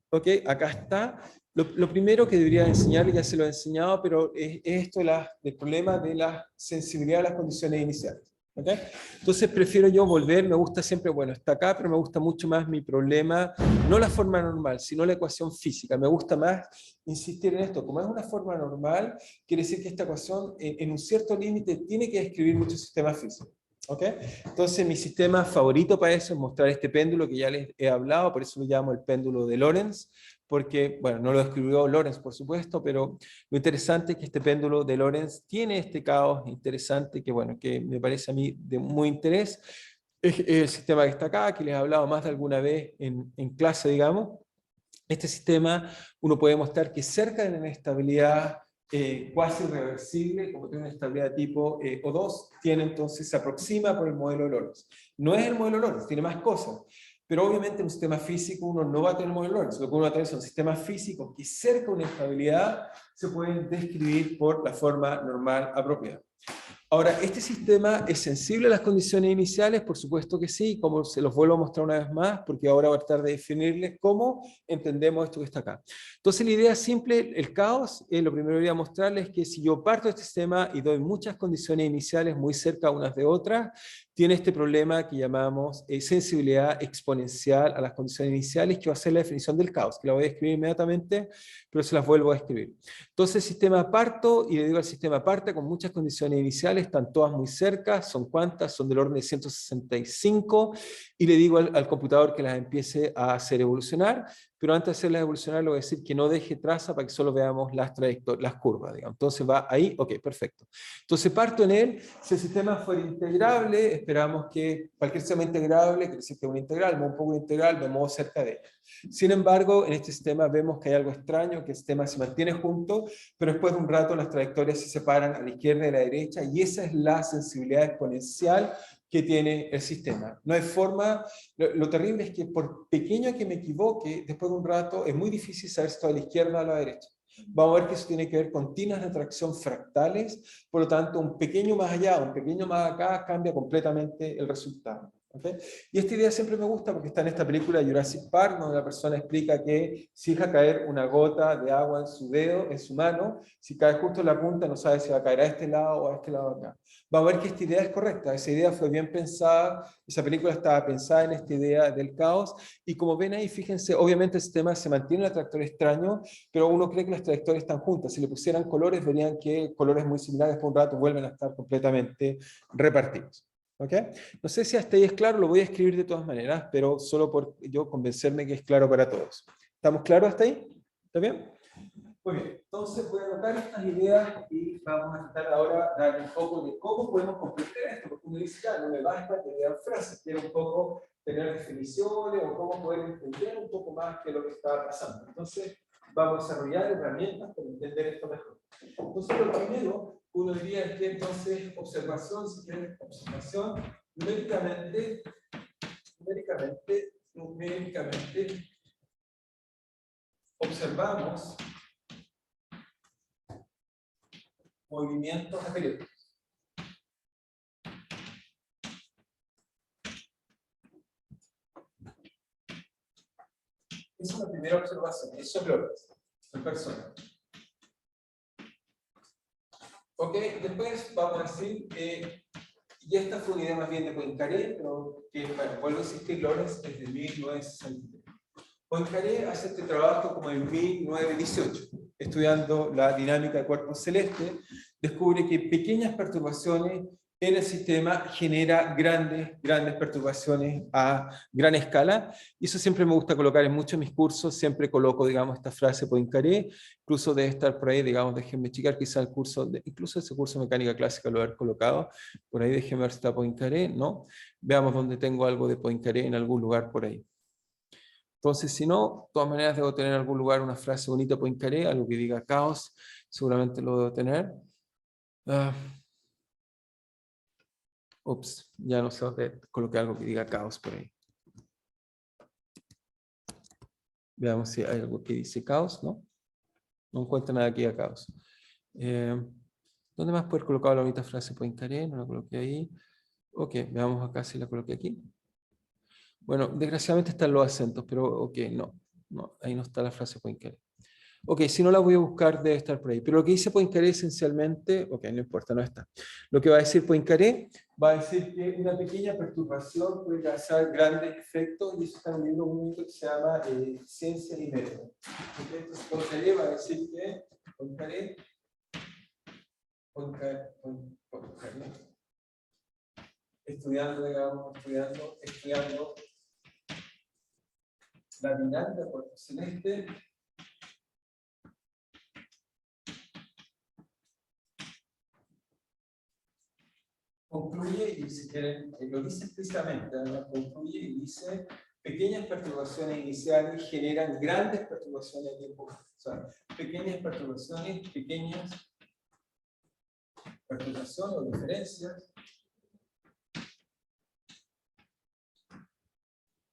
Ok, acá está. Lo primero que debería enseñarle, ya se lo he enseñado, pero es esto del problema de la sensibilidad a las condiciones iniciales. ¿Okay? Entonces prefiero yo volver, me gusta siempre, bueno, está acá, pero me gusta mucho más mi problema, no la forma normal, sino la ecuación física. Me gusta más insistir en esto. Como es una forma normal, quiere decir que esta ecuación en un cierto límite tiene que describir muchos sistemas físicos. ¿Okay? Entonces mi sistema favorito para eso es mostrar este péndulo que ya les he hablado, por eso lo llamo el péndulo de Lorentz, porque, bueno, no lo describió Lorentz, por supuesto, pero lo interesante es que este péndulo de Lorentz tiene este caos interesante que, bueno, que me parece a mí de muy interés. Es el sistema que está acá, que les he hablado más de alguna vez en clase, digamos. Este sistema uno puede mostrar que cerca de la inestabilidad cuasi irreversible, como tiene una estabilidad tipo O2, tiene entonces, se aproxima por el modelo de Lorentz. No es el modelo de Lorentz, tiene más cosas, pero obviamente en un sistema físico uno no va a tener el modelo de Lorentz, lo que uno va a tener son sistemas físicos que cerca de una estabilidad se pueden describir por la forma normal apropiada. Ahora, ¿este sistema es sensible a las condiciones iniciales? Por supuesto que sí, como se los vuelvo a mostrar una vez más, porque ahora voy a tratar de definirles cómo entendemos esto que está acá. Entonces, la idea simple, el caos, lo primero que voy a mostrarles es que si yo parto de este sistema y doy muchas condiciones iniciales muy cerca unas de otras, tiene este problema que llamamos sensibilidad exponencial a las condiciones iniciales, que va a ser la definición del caos, que la voy a escribir inmediatamente, pero se las vuelvo a escribir. Entonces el sistema parto, y le digo al sistema parte con muchas condiciones iniciales, están todas muy cerca, ¿son cuántas? Son del orden de 165, y le digo al computador que las empiece a hacer evolucionar, pero antes de hacerlas evolucionar le voy a decir que no deje traza para que solo veamos las trayectorias, las curvas, digamos. Entonces va ahí, ok, perfecto. Entonces parto en él, si el sistema fuera integrable, esperamos que cualquier sistema integrable, quiere decir que es una integral, un poco integral, me muevo cerca de ella. Sin embargo, en este sistema vemos que hay algo extraño, que el sistema se mantiene junto, pero después de un rato las trayectorias se separan a la izquierda y a la derecha, y esa es la sensibilidad exponencial que tiene el sistema. No hay forma, lo terrible es que por pequeño que me equivoque, después de un rato es muy difícil saber si estoy a la izquierda o a la derecha. Vamos a ver que eso tiene que ver con tinas de atracción fractales, por lo tanto un pequeño más allá, un pequeño más acá cambia completamente el resultado. ¿Okay? Y esta idea siempre me gusta porque está en esta película Jurassic Park, donde la persona explica que si deja caer una gota de agua en su dedo, en su mano, si cae justo en la punta no sabe si va a caer a este lado o a este lado acá. Vamos a ver que esta idea es correcta, esa idea fue bien pensada, esa película estaba pensada en esta idea del caos, y como ven ahí, fíjense, obviamente el sistema se mantiene en la trayectoria extraño, pero uno cree que las trayectorias están juntas. Si le pusieran colores, verían que colores muy similares por un rato vuelven a estar completamente repartidos. ¿Okay? No sé si hasta ahí es claro, lo voy a escribir de todas maneras, pero solo por yo convencerme que es claro para todos. ¿Estamos claros hasta ahí? ¿Está bien? Muy bien, entonces voy a anotar estas ideas y vamos a tratar ahora de dar un poco de cómo podemos comprender esto, porque uno dice, ya, no me basta que vean frases, quiero un poco tener definiciones o cómo poder entender un poco más qué es lo que está pasando. Entonces, vamos a desarrollar herramientas para entender esto mejor. Entonces, lo primero, uno diría es que entonces, observación, si quieren, observación, numéricamente, observamos movimientos periódicos. Esa es la primera observación, eso es López, en persona. Ok, después vamos a decir que, y esta fue una idea más bien de Poincaré, pero que, bueno, vuelvo a insistir, Lawrence es de 1963. Poincaré hace este trabajo como en 1918, estudiando la dinámica de cuerpos celestes, descubre que pequeñas perturbaciones en el sistema genera grandes perturbaciones a gran escala, y eso siempre me gusta colocar en muchos de mis cursos, siempre coloco, digamos, esta frase Poincaré, incluso debe estar por ahí, digamos, déjenme checar, quizá el curso, incluso ese curso de mecánica clásica lo haber colocado, por ahí déjenme ver si está Poincaré, ¿no? Veamos dónde tengo algo de Poincaré en algún lugar por ahí. Entonces, si no, de todas maneras debo tener en algún lugar una frase bonita Poincaré, algo que diga caos, seguramente lo debo tener. Ups, ya no sé dónde coloqué algo que diga caos por ahí. Veamos si hay algo que dice caos, ¿no? No encuentro nada que diga caos. ¿Dónde más puedo colocar la bonita frase Poincaré? No la coloqué ahí. Ok, veamos acá si la coloqué aquí. Bueno, desgraciadamente están los acentos, pero ok, no, ahí no está la frase Poincaré. Ok, si no la voy a buscar, debe estar por ahí. Pero lo que dice Poincaré esencialmente, ok, no importa, no está. Lo que va a decir Poincaré va a decir que una pequeña perturbación puede causar grandes efectos, y eso está en un libro que se llama Ciencia y Método. Entonces Poincaré va a decir que Poincaré, estudiando la dinámica del cuerpo celeste, concluye, y si quieren, lo dice explícitamente, ¿no? Concluye y dice, pequeñas perturbaciones iniciales generan grandes perturbaciones de tiempo. O sea, pequeñas perturbaciones o diferencias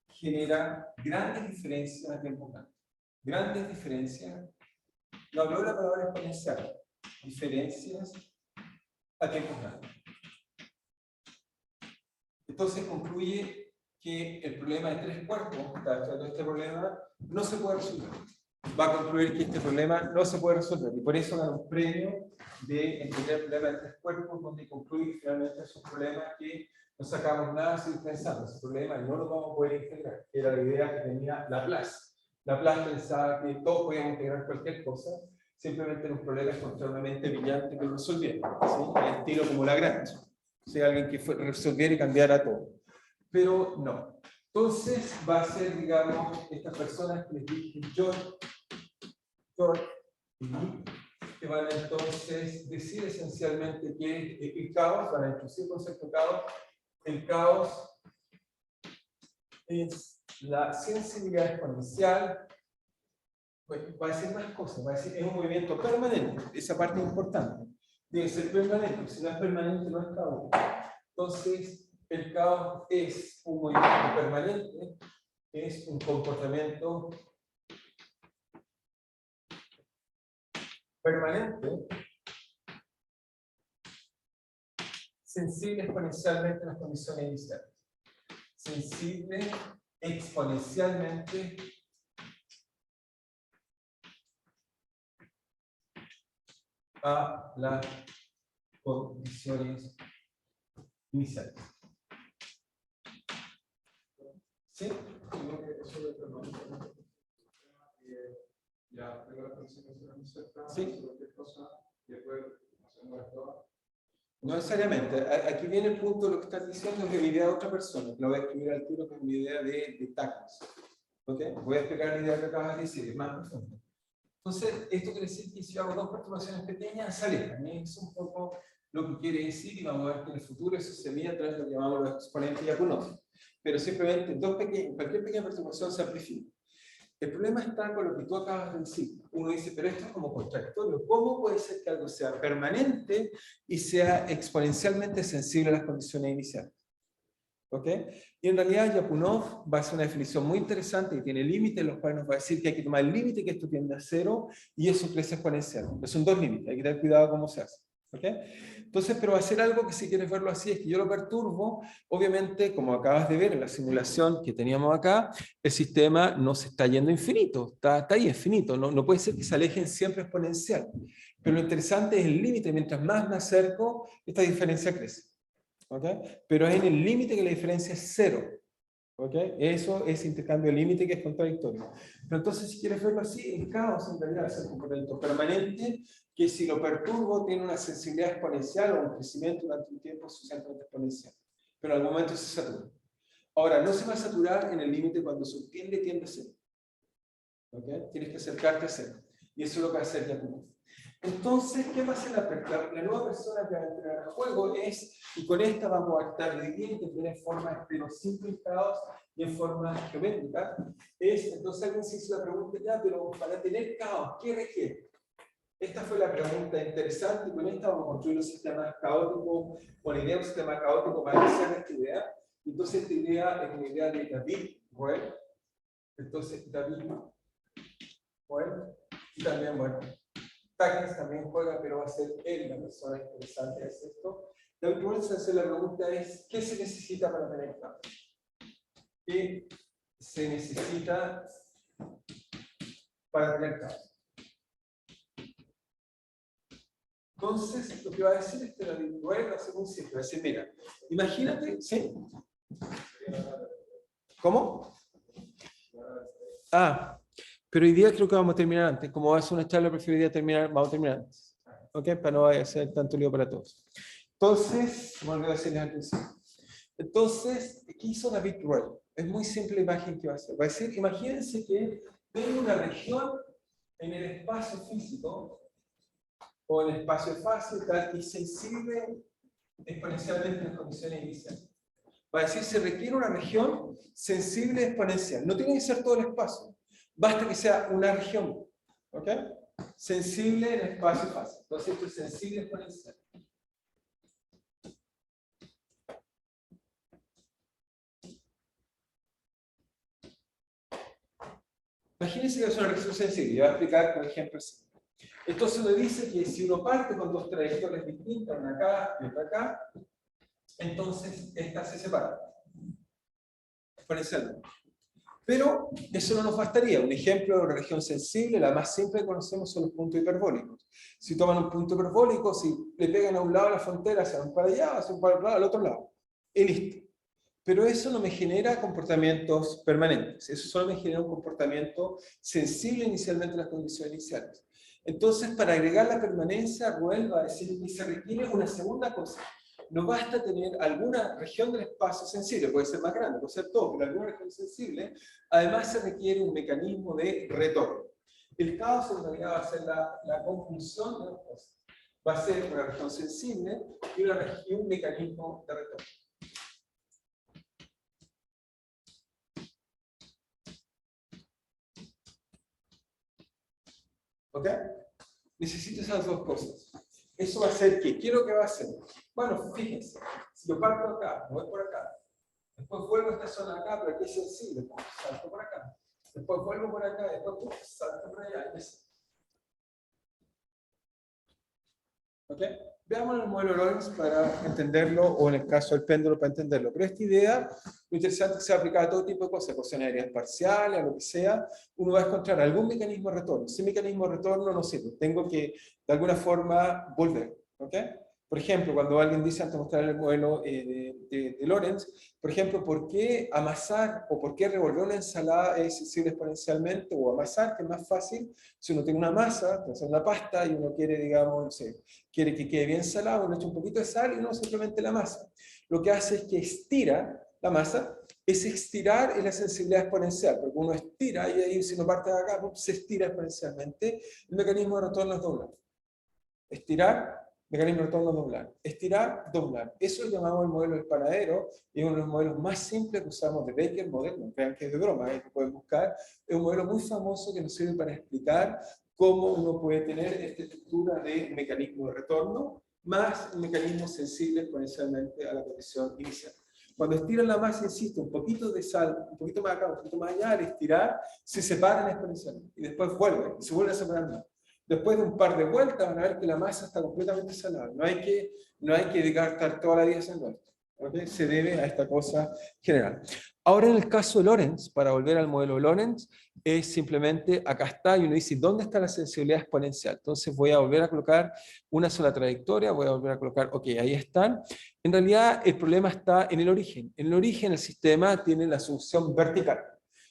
generan grandes diferencias a tiempo grande. Grandes diferencias, no habló de la palabra exponencial, diferencias a tiempo grande. Entonces concluye que el problema de 3/4, este problema, no se puede resolver. Va a concluir que este problema no se puede resolver, y por eso gana un premio de entender el problema de 3/4, donde concluye que finalmente es un problema que no sacamos nada sin pensando. Ese problema no lo vamos a poder integrar, que era la idea que tenía Laplace. Laplace pensaba que todos podíamos integrar cualquier cosa, simplemente era un problema extraordinariamente brillante que lo resolviera, ¿sí? El estilo como Lagrange. Sea alguien que resolviera y cambiara todo. Pero no. Entonces va a ser, digamos, estas personas que les dije, George y Lee, que van a entonces decir esencialmente que el caos, van a introducir el concepto caos. El caos es la sensibilidad exponencial. Bueno, va a decir más cosas, va a decir es un movimiento permanente, esa parte es importante. Debe ser permanente, si no es permanente no es caos. Entonces, el caos es un movimiento permanente, es un comportamiento permanente, sensible exponencialmente a las condiciones iniciales. Sensible exponencialmente a las condiciones iniciales. ¿Sí? Sí. No necesariamente. Aquí viene el punto de lo que estás diciendo, que es la idea de otra persona. Lo voy a escribir al tiro con mi idea de tacos. ¿Okay? Voy a explicar la idea que acabas de decir, es más profunda. Entonces, esto quiere decir que si yo hago dos perturbaciones pequeñas, se alejan. Es un poco lo que quiere decir, y vamos a ver que en el futuro eso se mide a través de lo que llamamos los exponentes Lyapunov. Pero simplemente cualquier pequeña perturbación se amplifica. El problema está con lo que tú acabas de decir. Uno dice, pero esto es como contradictorio. ¿Cómo puede ser que algo sea permanente y sea exponencialmente sensible a las condiciones iniciales? ¿Ok? Y en realidad Lyapunov va a hacer una definición muy interesante y tiene límites, los cuales nos va a decir que hay que tomar el límite, que esto tiende a cero, y eso crece exponencial. Pero son dos límites, hay que tener cuidado cómo se hace. ¿Ok? Entonces, pero va a ser algo que, si quieres verlo así, es que yo lo perturbo. Obviamente, como acabas de ver en la simulación que teníamos acá, el sistema no se está yendo infinito, está ahí infinito, no puede ser que se alejen siempre exponencial. Pero lo interesante es el límite, mientras más me acerco, esta diferencia crece. ¿Okay? Pero es en el límite que la diferencia es cero. ¿Okay? Eso es intercambio de límite, que es contradictorio. Pero entonces, si quieres verlo así, el caos en realidad es un comportamiento permanente que, si lo perturbo, tiene una sensibilidad exponencial o un crecimiento durante un tiempo suficientemente exponencial. Pero al momento se satura. Ahora, no se va a saturar en el límite cuando tiende a cero. ¿Okay? Tienes que acercarte a cero. Y eso es lo que va a hacer Lyapunov. Entonces, ¿qué va a hacer la nueva persona que va a entrar al juego? Y con esta vamos a estar dividiendo en forma de los simplificados y en forma geométrica. Entonces alguien se hizo la pregunta, ya, pero para tener caos, ¿qué requiere? Esta fue la pregunta interesante, y con esta vamos a construir un sistema caótico, o la idea de un sistema caótico para hacer esta idea. Entonces esta idea es una idea de David Ruel. Entonces David Ruel, y también, bueno, Takens también juega, pero va a ser él la persona interesante de esto. David Ruel se hace la pregunta es, ¿qué se necesita para tener caos? ¿Qué se necesita para tener caos? Entonces, lo que va a decir David Ruel va a ser muy simple. Va a decir, mira, imagínate, ¿sí? ¿Cómo? Pero hoy día creo que vamos a terminar antes. Como va a ser una charla, preferiría terminar, vamos a terminar antes. ¿Ok? Para no vaya a ser tanto lío para todos. Entonces, me olvidé decirles al principio. Entonces, ¿qué hizo David Ruel? Es muy simple la imagen que va a hacer. Va a decir, imagínense que tengo una región en el espacio físico, o en el espacio fácil, tal que es sensible exponencialmente en las condiciones iniciales. Va a decir, se requiere una región sensible exponencial. No tiene que ser todo el espacio. Basta que sea una región. ¿Ok? Sensible en espacio fácil. Entonces, esto es sensible exponencial. Imagínense que es una región sensible. Yo voy a explicar con ejemplos. Entonces me dice que si uno parte con dos trayectorias distintas, una acá y otra acá, entonces estas se separan exponencialmente. Pero eso no nos bastaría. Un ejemplo de una región sensible, la más simple que conocemos, son los puntos hiperbólicos. Si toman un punto hiperbólico, si le pegan a un lado de la frontera, se van para allá, se van para el lado, al otro lado. Y listo. Pero eso no me genera comportamientos permanentes. Eso solo me genera un comportamiento sensible inicialmente a las condiciones iniciales. Entonces, para agregar la permanencia, Ruel va a decir que se requiere una segunda cosa. No basta tener alguna región del espacio sensible, puede ser más grande, puede ser todo, pero alguna región sensible. Además, se requiere un mecanismo de retorno. El caos en realidad va a ser la conjunción de dos cosas. Va a ser una región sensible y un mecanismo de retorno. ¿Ok? Necesito esas dos cosas. Eso va a ser ¿qué? ¿Qué es lo que va a hacer? Bueno, fíjense, si yo parto acá, me voy por acá, después vuelvo a esta zona acá, pero aquí es sensible, salto por acá, después vuelvo por acá, después salto por allá, y así. ¿Ok? Veamos el modelo Lorentz para entenderlo, o en el caso del péndulo para entenderlo. Pero esta idea, lo interesante es que se aplica a todo tipo de cosas, ecuaciones aéreas parciales, a lo que sea. Uno va a encontrar algún mecanismo de retorno. Ese mecanismo de retorno no sirve. Tengo que, de alguna forma, volver. ¿Ok? Por ejemplo, cuando alguien dice, antes de mostrar el modelo de Lorentz, por ejemplo, ¿por qué amasar o por qué revolver una ensalada es sensible exponencialmente? O amasar, que es más fácil, si uno tiene una masa, hacer una pasta y uno quiere, digamos, no sé, quiere que quede bien salado, uno echa un poquito de sal y uno simplemente la masa. Lo que hace es que estira la masa Ese estirar es la sensibilidad exponencial, porque uno estira y ahí si uno parte de acá, se estira exponencialmente. El mecanismo de retorno es doblar. Estirar, mecanismo de retorno, doblar. Estirar, doblar. Eso lo llamamos el modelo del panadero, y es uno de los modelos más simples que usamos de Baker Model, no crean que es de broma, que pueden buscar. Es un modelo muy famoso que nos sirve para explicar cómo uno puede tener esta estructura de mecanismo de retorno, más un mecanismo sensible exponencialmente a la condición inicial. Cuando estiran la masa, insisto, un poquito de sal, un poquito más acá, un poquito más allá, al estirar, se separan exponencialmente, y después vuelven, y se vuelven a separar más. Después de un par de vueltas van a ver que la masa está completamente salada. No hay que estar toda la vida haciendo esto. ¿Okay? Se debe a esta cosa general. Ahora en el caso de Lorentz, para volver al modelo de Lorentz, es simplemente acá está y uno dice, ¿dónde está la sensibilidad exponencial? Entonces voy a volver a colocar una sola trayectoria, voy a volver a colocar, ok, ahí están. En realidad el problema está en el origen. En el origen el sistema tiene la solución vertical.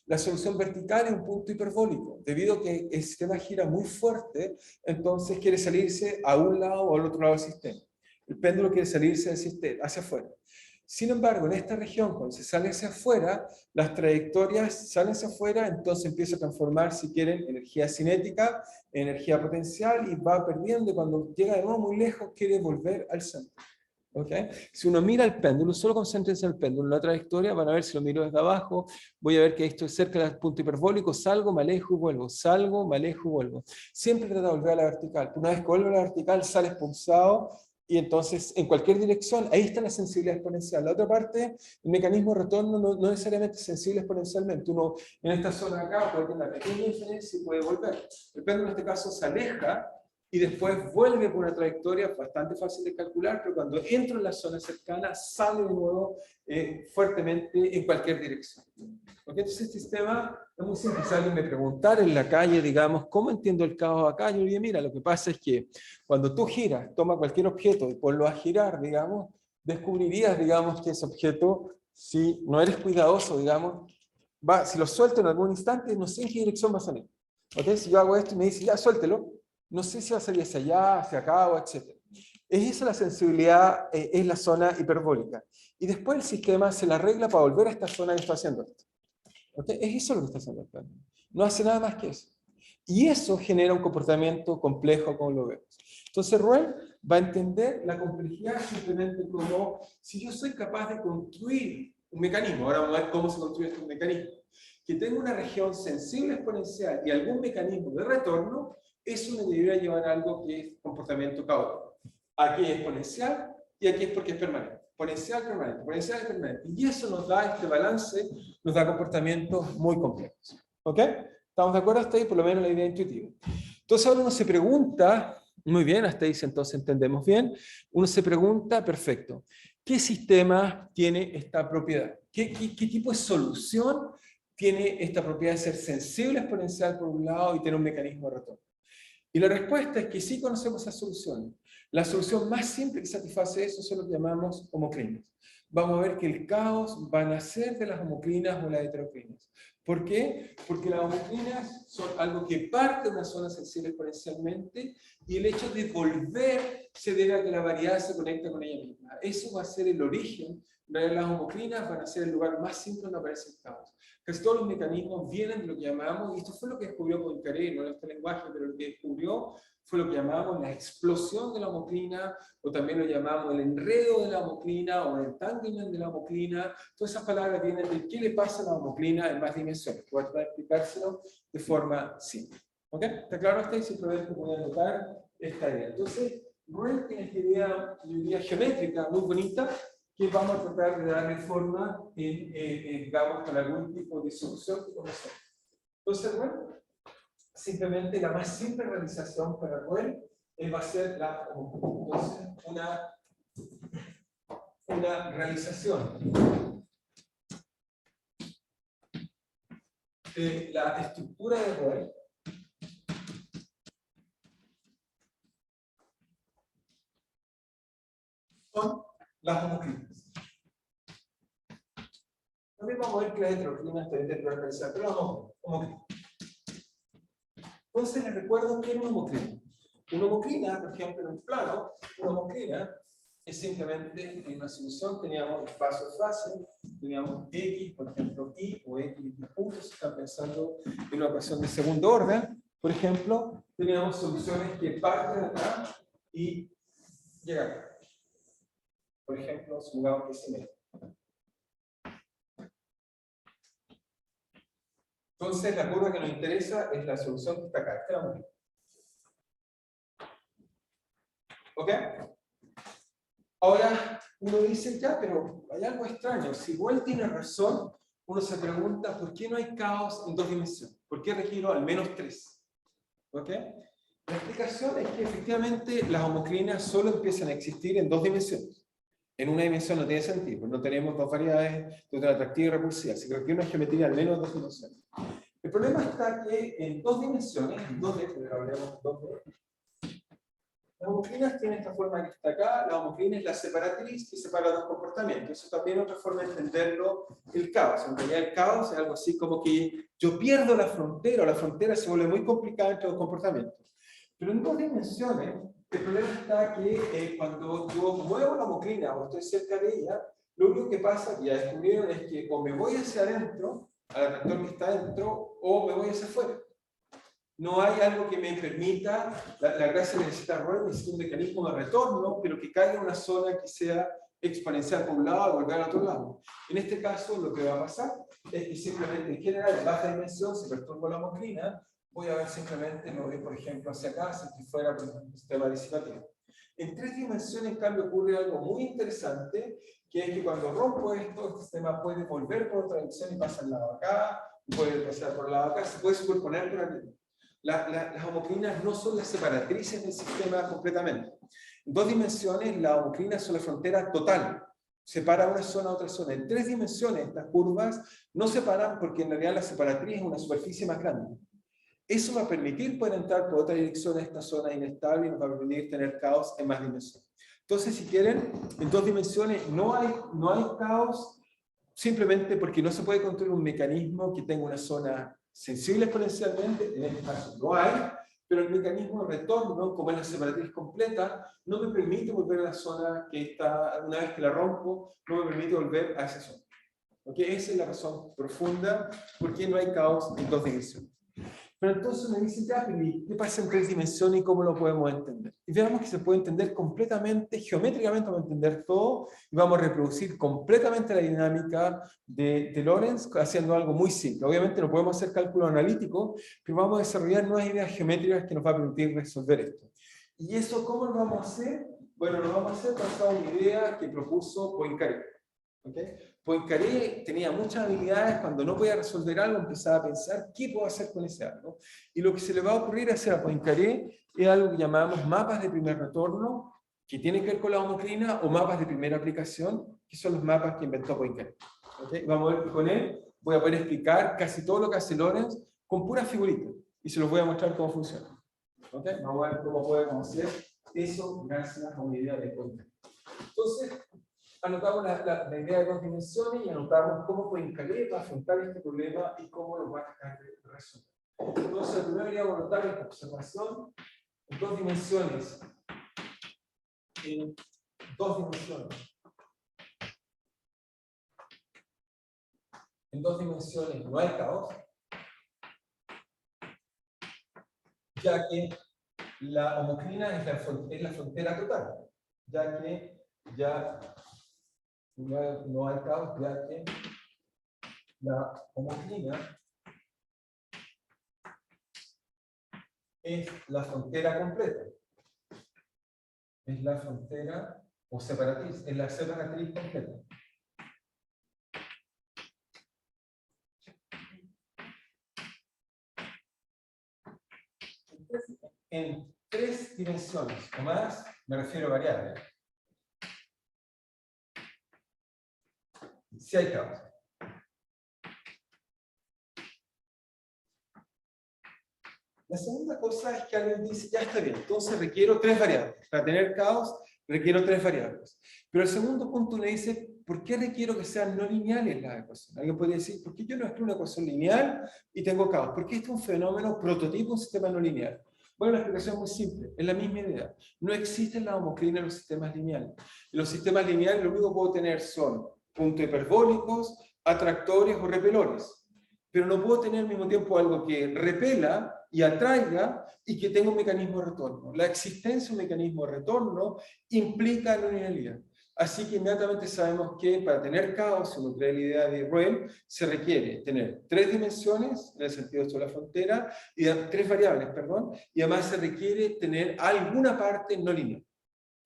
La solución vertical es un punto hiperbólico. Debido a que el sistema gira muy fuerte, entonces quiere salirse a un lado o al otro lado del sistema. El péndulo quiere salirse del sistema, hacia afuera. Sin embargo, en esta región, cuando se sale hacia afuera, las trayectorias salen hacia afuera, entonces empieza a transformar, si quieren, energía cinética, energía potencial, y va perdiendo, y cuando llega de nuevo muy lejos, quiere volver al centro. ¿Okay? Si uno mira el péndulo, solo concéntrense en el péndulo, en la trayectoria, van a ver si lo miro desde abajo, voy a ver que esto es cerca del punto hiperbólico, salgo, me alejo y vuelvo, salgo, me alejo y vuelvo. Siempre trata de volver a la vertical. Una vez que vuelve a la vertical, sale expulsado, y entonces en cualquier dirección, ahí está la sensibilidad exponencial. La otra parte, el mecanismo de retorno no necesariamente es sensible exponencialmente. Uno en esta zona de acá puede tener una pequeña diferencia y puede volver. El péndulo en este caso se aleja, y después vuelve por una trayectoria bastante fácil de calcular, pero cuando entra en la zona cercana, sale de nuevo fuertemente en cualquier dirección. ¿Okay? Entonces este sistema es muy simple. Si alguien me preguntara en la calle, digamos, ¿cómo entiendo el caos acá? Yo diría, mira, lo que pasa es que cuando tú giras, toma cualquier objeto y ponlo a girar, digamos, descubrirías, digamos, que ese objeto, si no eres cuidadoso, digamos, si lo suelto en algún instante, no sé en qué dirección va a salir. ¿Okay? Si yo hago esto y me dice, ya, suéltelo, no sé si va a salir hacia allá, hacia acá, o etc. Es esa la sensibilidad, es la zona hiperbólica. Y después el sistema se la arregla para volver a esta zona que está haciendo esto. ¿Okay? Es eso lo que está haciendo el plan. No hace nada más que eso. Y eso genera un comportamiento complejo, como lo vemos. Entonces, Ruel va a entender la complejidad simplemente como si yo soy capaz de construir un mecanismo. Ahora vamos a ver cómo se construye este mecanismo. Que tenga una región sensible exponencial y algún mecanismo de retorno, eso me debería llevar a algo que es comportamiento caótico. Aquí es exponencial y aquí es porque es permanente. Exponencial, permanente, exponencial, permanente. Y eso nos da este balance, nos da comportamientos muy complejos. ¿Ok? ¿Estamos de acuerdo hasta ahí? Por lo menos la idea intuitiva. Entonces ahora uno se pregunta, muy bien, hasta ahí entonces entendemos bien, uno se pregunta, perfecto, ¿qué sistema tiene esta propiedad? ¿Qué tipo de solución tiene esta propiedad de ser sensible exponencial por un lado y tener un mecanismo de retorno? Y la respuesta es que sí conocemos esas soluciones. La solución más simple que satisface eso son lo que llamamos homoclinas. Vamos a ver que el caos va a nacer de las homoclinas o las heteroclinas. ¿Por qué? Porque las homoclinas son algo que parte de una zona sensible exponencialmente, y el hecho de volver se debe a que la variedad se conecta con ella misma. Eso va a ser el origen. Las homoclinas van a ser el lugar más simple donde aparece el caos. Casi todos los mecanismos vienen de lo que llamamos, y esto fue lo que descubrió Poincaré, no en este lenguaje, pero lo que descubrió fue lo que llamamos la explosión de la homoclina, o también lo llamamos el enredo de la homoclina, o el entanglement de la homoclina. Todas esas palabras vienen de qué le pasa a la homoclina en más dimensiones, que voy a tratar de explicárselo de forma simple. ¿Ok? ¿Está claro hasta ahí? Simplemente voy a anotar esta idea. Entonces, Ruel tiene esta idea geométrica muy bonita, que vamos a tratar de darle forma digamos, con algún tipo de solución que conocemos. Entonces, bueno, simplemente la más simple realización para Ruel va a ser entonces, una realización de la estructura de Ruel con las homoclinas. También vamos a ver que las heteroclinas también tienen que realizar, pero vamos, homoclinas. Entonces les recuerdo que es una homoclina. Una homoclina, por ejemplo, en un plano, una homoclina es simplemente en una solución teníamos espacio fácil, teníamos x, por ejemplo, y o x de puntos, si están pensando en una ecuación de segundo orden, por ejemplo, teníamos soluciones que parten de acá y llegan acá. Por ejemplo, supongamos que es medio. Entonces, la curva que nos interesa es la solución que está acá. Esta es la única. ¿Ok? Ahora, uno dice, ya, pero hay algo extraño. Si igual tiene razón, uno se pregunta, ¿por qué no hay caos en dos dimensiones? ¿Por qué requiero al menos tres? ¿Ok? La explicación es que efectivamente las homoclineas solo empiezan a existir en dos dimensiones. En una dimensión no tiene sentido, pues no tenemos dos variedades de atractiva y repulsiva, así que requiere una geometría al menos dos dimensiones. El problema está que en dos dimensiones, en 2D, pero hablemos de 2D, las homoclineas tienen esta forma que está acá, la homoclinea es la separatriz que separa dos comportamientos. Eso también es otra forma de entenderlo, el caos. En realidad el caos es algo así como que yo pierdo la frontera, o la frontera se vuelve muy complicada entre dos comportamientos. Pero en dos dimensiones, el problema está que cuando yo muevo la homoclinea o estoy cerca de ella, lo único que pasa, que ya descubrieron, es que o me voy hacia adentro, al atractor que está adentro, o me voy hacia afuera. No hay algo que me permita, la gracia que necesita Roy necesita un mecanismo de retorno, pero que caiga en una zona que sea exponencial por un lado y volver al otro lado. En este caso, lo que va a pasar es que simplemente, en general, en baja dimensión, si perturbo la homoclina, voy a ver simplemente, me voy, por ejemplo, hacia acá, si fuera por ejemplo, un sistema disipativo. En tres dimensiones, en cambio, ocurre algo muy interesante, que es que cuando rompo esto, este sistema puede volver por otra dirección y pasa al lado de acá, puede pasar por el lado de acá, se puede superponer por aquí. Las homoclinas no son las separatrices del sistema completamente. En dos dimensiones, las homoclinas son la frontera total. Separa una zona a otra zona. En tres dimensiones, estas curvas no separan porque en realidad la separatriz es una superficie más grande. Eso va a permitir poder entrar por otra dirección a esta zona inestable y nos va a permitir tener caos en más dimensiones. Entonces, si quieren, en dos dimensiones no hay caos simplemente porque no se puede construir un mecanismo que tenga una zona sensible exponencialmente, en este caso no hay, pero el mecanismo de retorno, como es la separatriz completa, no me permite volver a la zona que está, una vez que la rompo, no me permite volver a esa zona. ¿Okay? Esa es la razón profunda por qué no hay caos en dos dimensiones. Pero entonces me dicen, ya, ¿qué pasa en tres dimensiones y cómo lo podemos entender? Y veamos que se puede entender completamente, geométricamente vamos a entender todo, y vamos a reproducir completamente la dinámica de Lorentz haciendo algo muy simple. Obviamente no podemos hacer cálculo analítico, pero vamos a desarrollar nuevas ideas geométricas que nos va a permitir resolver esto. ¿Y eso cómo lo vamos a hacer? Bueno, lo vamos a hacer basado en una idea que propuso Poincaré. ¿Okay? Poincaré tenía muchas habilidades, cuando no podía resolver algo empezaba a pensar qué puedo hacer con ese algo. Y lo que se le va a ocurrir hacer a Poincaré es algo que llamamos mapas de primer retorno, que tienen que ver con la homoclina, o mapas de primera aplicación, que son los mapas que inventó Poincaré. ¿Okay? Vamos a ver que con él voy a poder explicar casi todo lo que hace Lorentz con puras figuritas, y se los voy a mostrar cómo funciona. ¿Okay? Vamos a ver cómo podemos hacer eso gracias a una idea de Poincaré. Entonces, anotamos la idea de dos dimensiones y anotamos cómo Poincaré va a afrontar este problema y cómo lo va a tratar de resolver. Entonces, primero queríamos anotar esta observación en dos dimensiones. En dos dimensiones. En dos dimensiones no hay caos, ya que la homoclina es la frontera total, ya que ya no hay caos, ya que la homoclina es la frontera completa. Es la frontera o separatriz, es la separatriz completa. En tres dimensiones o más, me refiero a variables, si hay caos. La segunda cosa es que alguien dice, ya está bien, entonces requiero tres variables. Para tener caos, requiero tres variables. Pero el segundo punto le dice, ¿por qué requiero que sean no lineales las ecuaciones? Alguien podría decir, ¿por qué yo no escribo una ecuación lineal y tengo caos? Porque este es un fenómeno prototipo, un sistema no lineal. Bueno, la explicación es muy simple, es la misma idea. No existen las homoclinas en los sistemas lineales. En los sistemas lineales lo único que puedo tener son puntos hiperbólicos, atractores o repelores. Pero no puedo tener al mismo tiempo algo que repela y atraiga y que tenga un mecanismo de retorno. La existencia de un mecanismo de retorno implica la linealidad. Así que inmediatamente sabemos que para tener caos, si uno cree la idea de Roel, se requiere tener 3 dimensiones, en el sentido de la frontera, y 3 variables, perdón, y además se requiere tener alguna parte no lineal.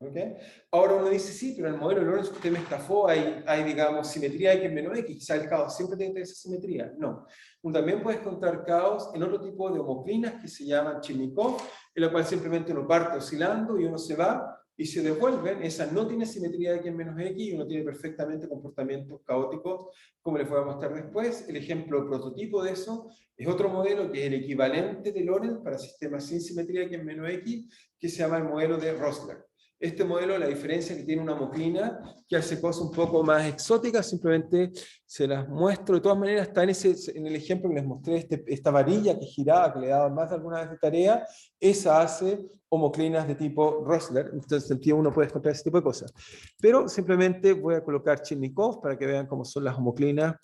¿Okay? Ahora uno dice, sí, pero en el modelo de Lorentz que usted me estafó, hay digamos, simetría X menos X, quizá el caos siempre tiene que tener esa simetría. No. Uno también puede encontrar caos en otro tipo de homoclinas que se llaman Chirnikov, en la cual simplemente uno parte oscilando y uno se va y se devuelven. Esa no tiene simetría X menos X y uno tiene perfectamente comportamientos caóticos, como les voy a mostrar después. El ejemplo prototipo de eso es otro modelo que es el equivalente de Lorentz para sistemas sin simetría X menos X, que se llama el modelo de Rosler. Este modelo, la diferencia es que tiene una homoclina que hace cosas un poco más exóticas, simplemente se las muestro. De todas maneras, está en el ejemplo que les mostré, esta varilla que giraba, que le daba más de alguna vez de tarea, esa hace homoclinas de tipo Rosler, entonces en ese sentido uno puede encontrar ese tipo de cosas. Pero simplemente voy a colocar Chirnikov para que vean cómo son las homoclina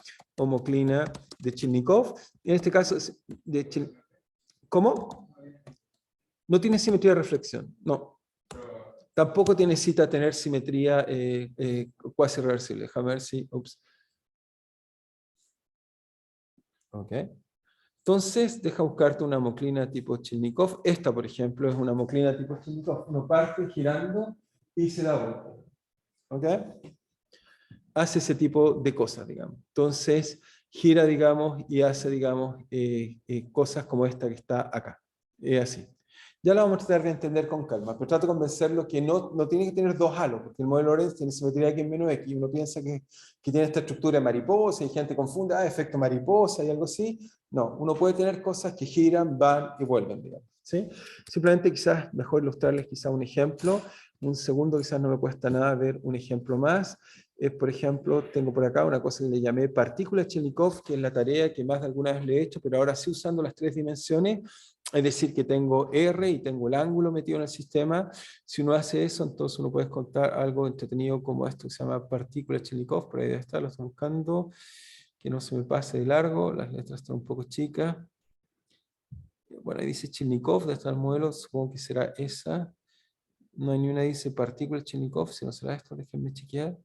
de Chirnikov. En este caso, ¿cómo? No tiene simetría de reflexión, no. Tampoco necesita tener simetría cuasi reversible. Déjame ver si... Ups. Ok. Entonces, deja buscarte una homoclina tipo Chirnikov. Esta, por ejemplo, es una homoclina tipo Chirnikov. Uno parte girando y se da vuelta. ¿Ok? Hace ese tipo de cosas, digamos. Entonces, gira, digamos, y hace, digamos, cosas como esta que está acá. Es así. Ya lo vamos a tratar de entender con calma, pero trato de convencerlo que no tiene que tener 2 halos, porque el modelo Lorentz tiene simetría X menos X, y uno piensa que tiene esta estructura de mariposa, y gente confunde, efecto mariposa y algo así. No, uno puede tener cosas que giran, van y vuelven, digamos. ¿Sí? Simplemente quizás mejor ilustrarles quizás un ejemplo. Un segundo, quizás no me cuesta nada ver un ejemplo más. Por ejemplo, tengo por acá una cosa que le llamé partícula Cherenkov, que es la tarea que más de alguna vez le he hecho, pero ahora sí usando las 3 dimensiones, es decir, que tengo R y tengo el ángulo metido en el sistema. Si uno hace eso, entonces uno puede contar algo entretenido como esto que se llama partícula Cherenkov, por ahí debe estar, lo estoy buscando, que no se me pase de largo, las letras están un poco chicas. Bueno, ahí dice Cherenkov, de estos modelos, supongo que será esa. No hay ni una dice partícula Cherenkov, si no será esto, déjenme chequear.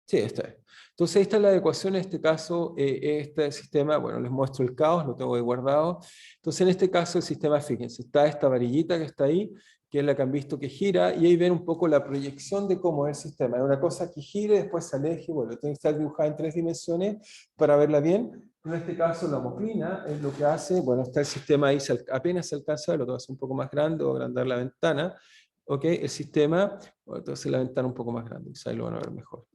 Sí, esta es. Entonces, esta es la ecuación, en este caso, este sistema, bueno, les muestro el caos, lo tengo ahí guardado. Entonces, en este caso, el sistema, fíjense, está esta varillita que está ahí, que es la que han visto que gira, y ahí ven un poco la proyección de cómo es el sistema. Es una cosa que gire, después se aleje, bueno, tiene que estar dibujada en 3 dimensiones para verla bien. En este caso, la homoclina es lo que hace, bueno, está el sistema ahí, apenas se alcanza, lo tengo que hacer un poco más grande o agrandar la ventana. ¿Ok? El sistema, bueno, entonces la ventana un poco más grande, quizá ahí lo van a ver mejor.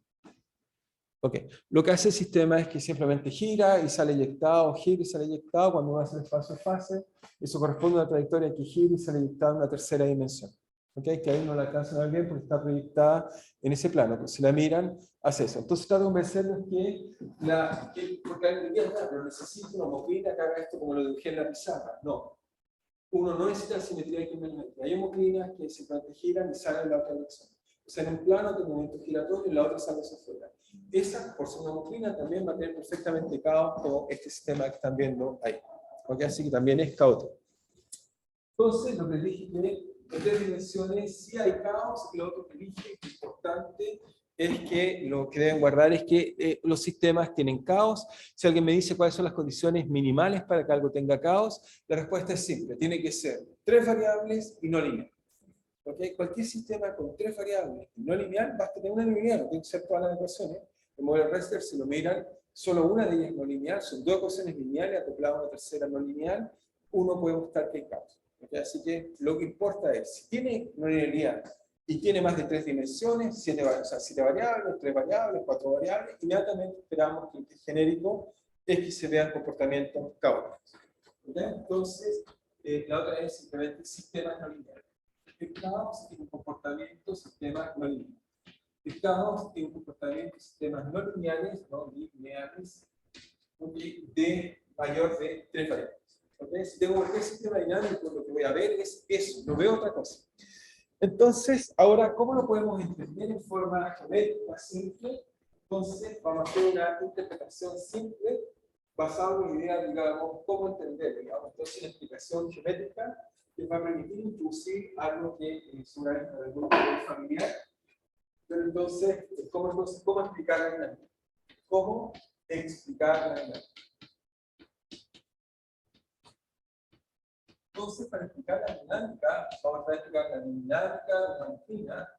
Ok, lo que hace el sistema es que simplemente gira y sale eyectado, gira y sale eyectado cuando uno hace el espacio-fase. Eso corresponde a una trayectoria que gira y sale eyectada en una tercera dimensión. Ok, que ahí no la alcanzan a ver bien porque está proyectada en ese plano. Pero si la miran, hace eso. Entonces trato de convencerlos porque alguien diría, pero necesito una homoclina que haga esto como lo dibujé en la pizarra. No. Uno no necesita simetría equivalente. Hay homoclinas que simplemente giran y salen en la otra dirección. O sea, en un plano tengo momento giratorio y en la otra sale hacia afuera. Esa, por ser una homoclina, también va a tener perfectamente caos como este sistema que están viendo ahí. ¿Okay? Así que también es caótico. Entonces, lo que dije que en 3 dimensiones sí hay caos, y lo otro que dije que es importante es que lo que deben guardar es que los sistemas tienen caos. Si alguien me dice cuáles son las condiciones minimales para que algo tenga caos, la respuesta es simple, tiene que ser 3 variables y no lineal. ¿Okay? Cualquier sistema con 3 variables y no lineal, basta tener una lineal, no tiene que ser todas las ecuaciones. El modelo Rester, si lo miran, solo una de ellas es no lineal, son 2 ecuaciones lineales acopladas a una tercera no lineal, uno puede mostrar que hay caos. ¿Okay? Así que lo que importa es, si tiene no linealidad y tiene más de 3 dimensiones, 7 variables, 3 variables, 4 variables, inmediatamente esperamos que el genérico es que se vean comportamientos caóticos. ¿Okay? Entonces, la otra es simplemente sistemas no lineales. El caos tiene un comportamiento sistemas no lineales. El caos tiene un comportamiento sistemas no lineales, de mayor de 3 variables. ¿Okay? Si tengo cualquier sistema dinámico, lo que voy a ver es eso, no veo otra cosa. Entonces, ahora, ¿cómo lo podemos entender en forma geométrica simple? Entonces, vamos a hacer una interpretación simple basada en la idea, digamos, cómo entender, digamos. Entonces, una explicación geométrica que va a permitir introducir algo que seguramente para algunos es familiar. Pero entonces, ¿cómo explicar la dinámica? ¿Cómo explicar la dinámica? Entonces, para explicar la dinámica, vamos a explicar la dinámica de una máquina.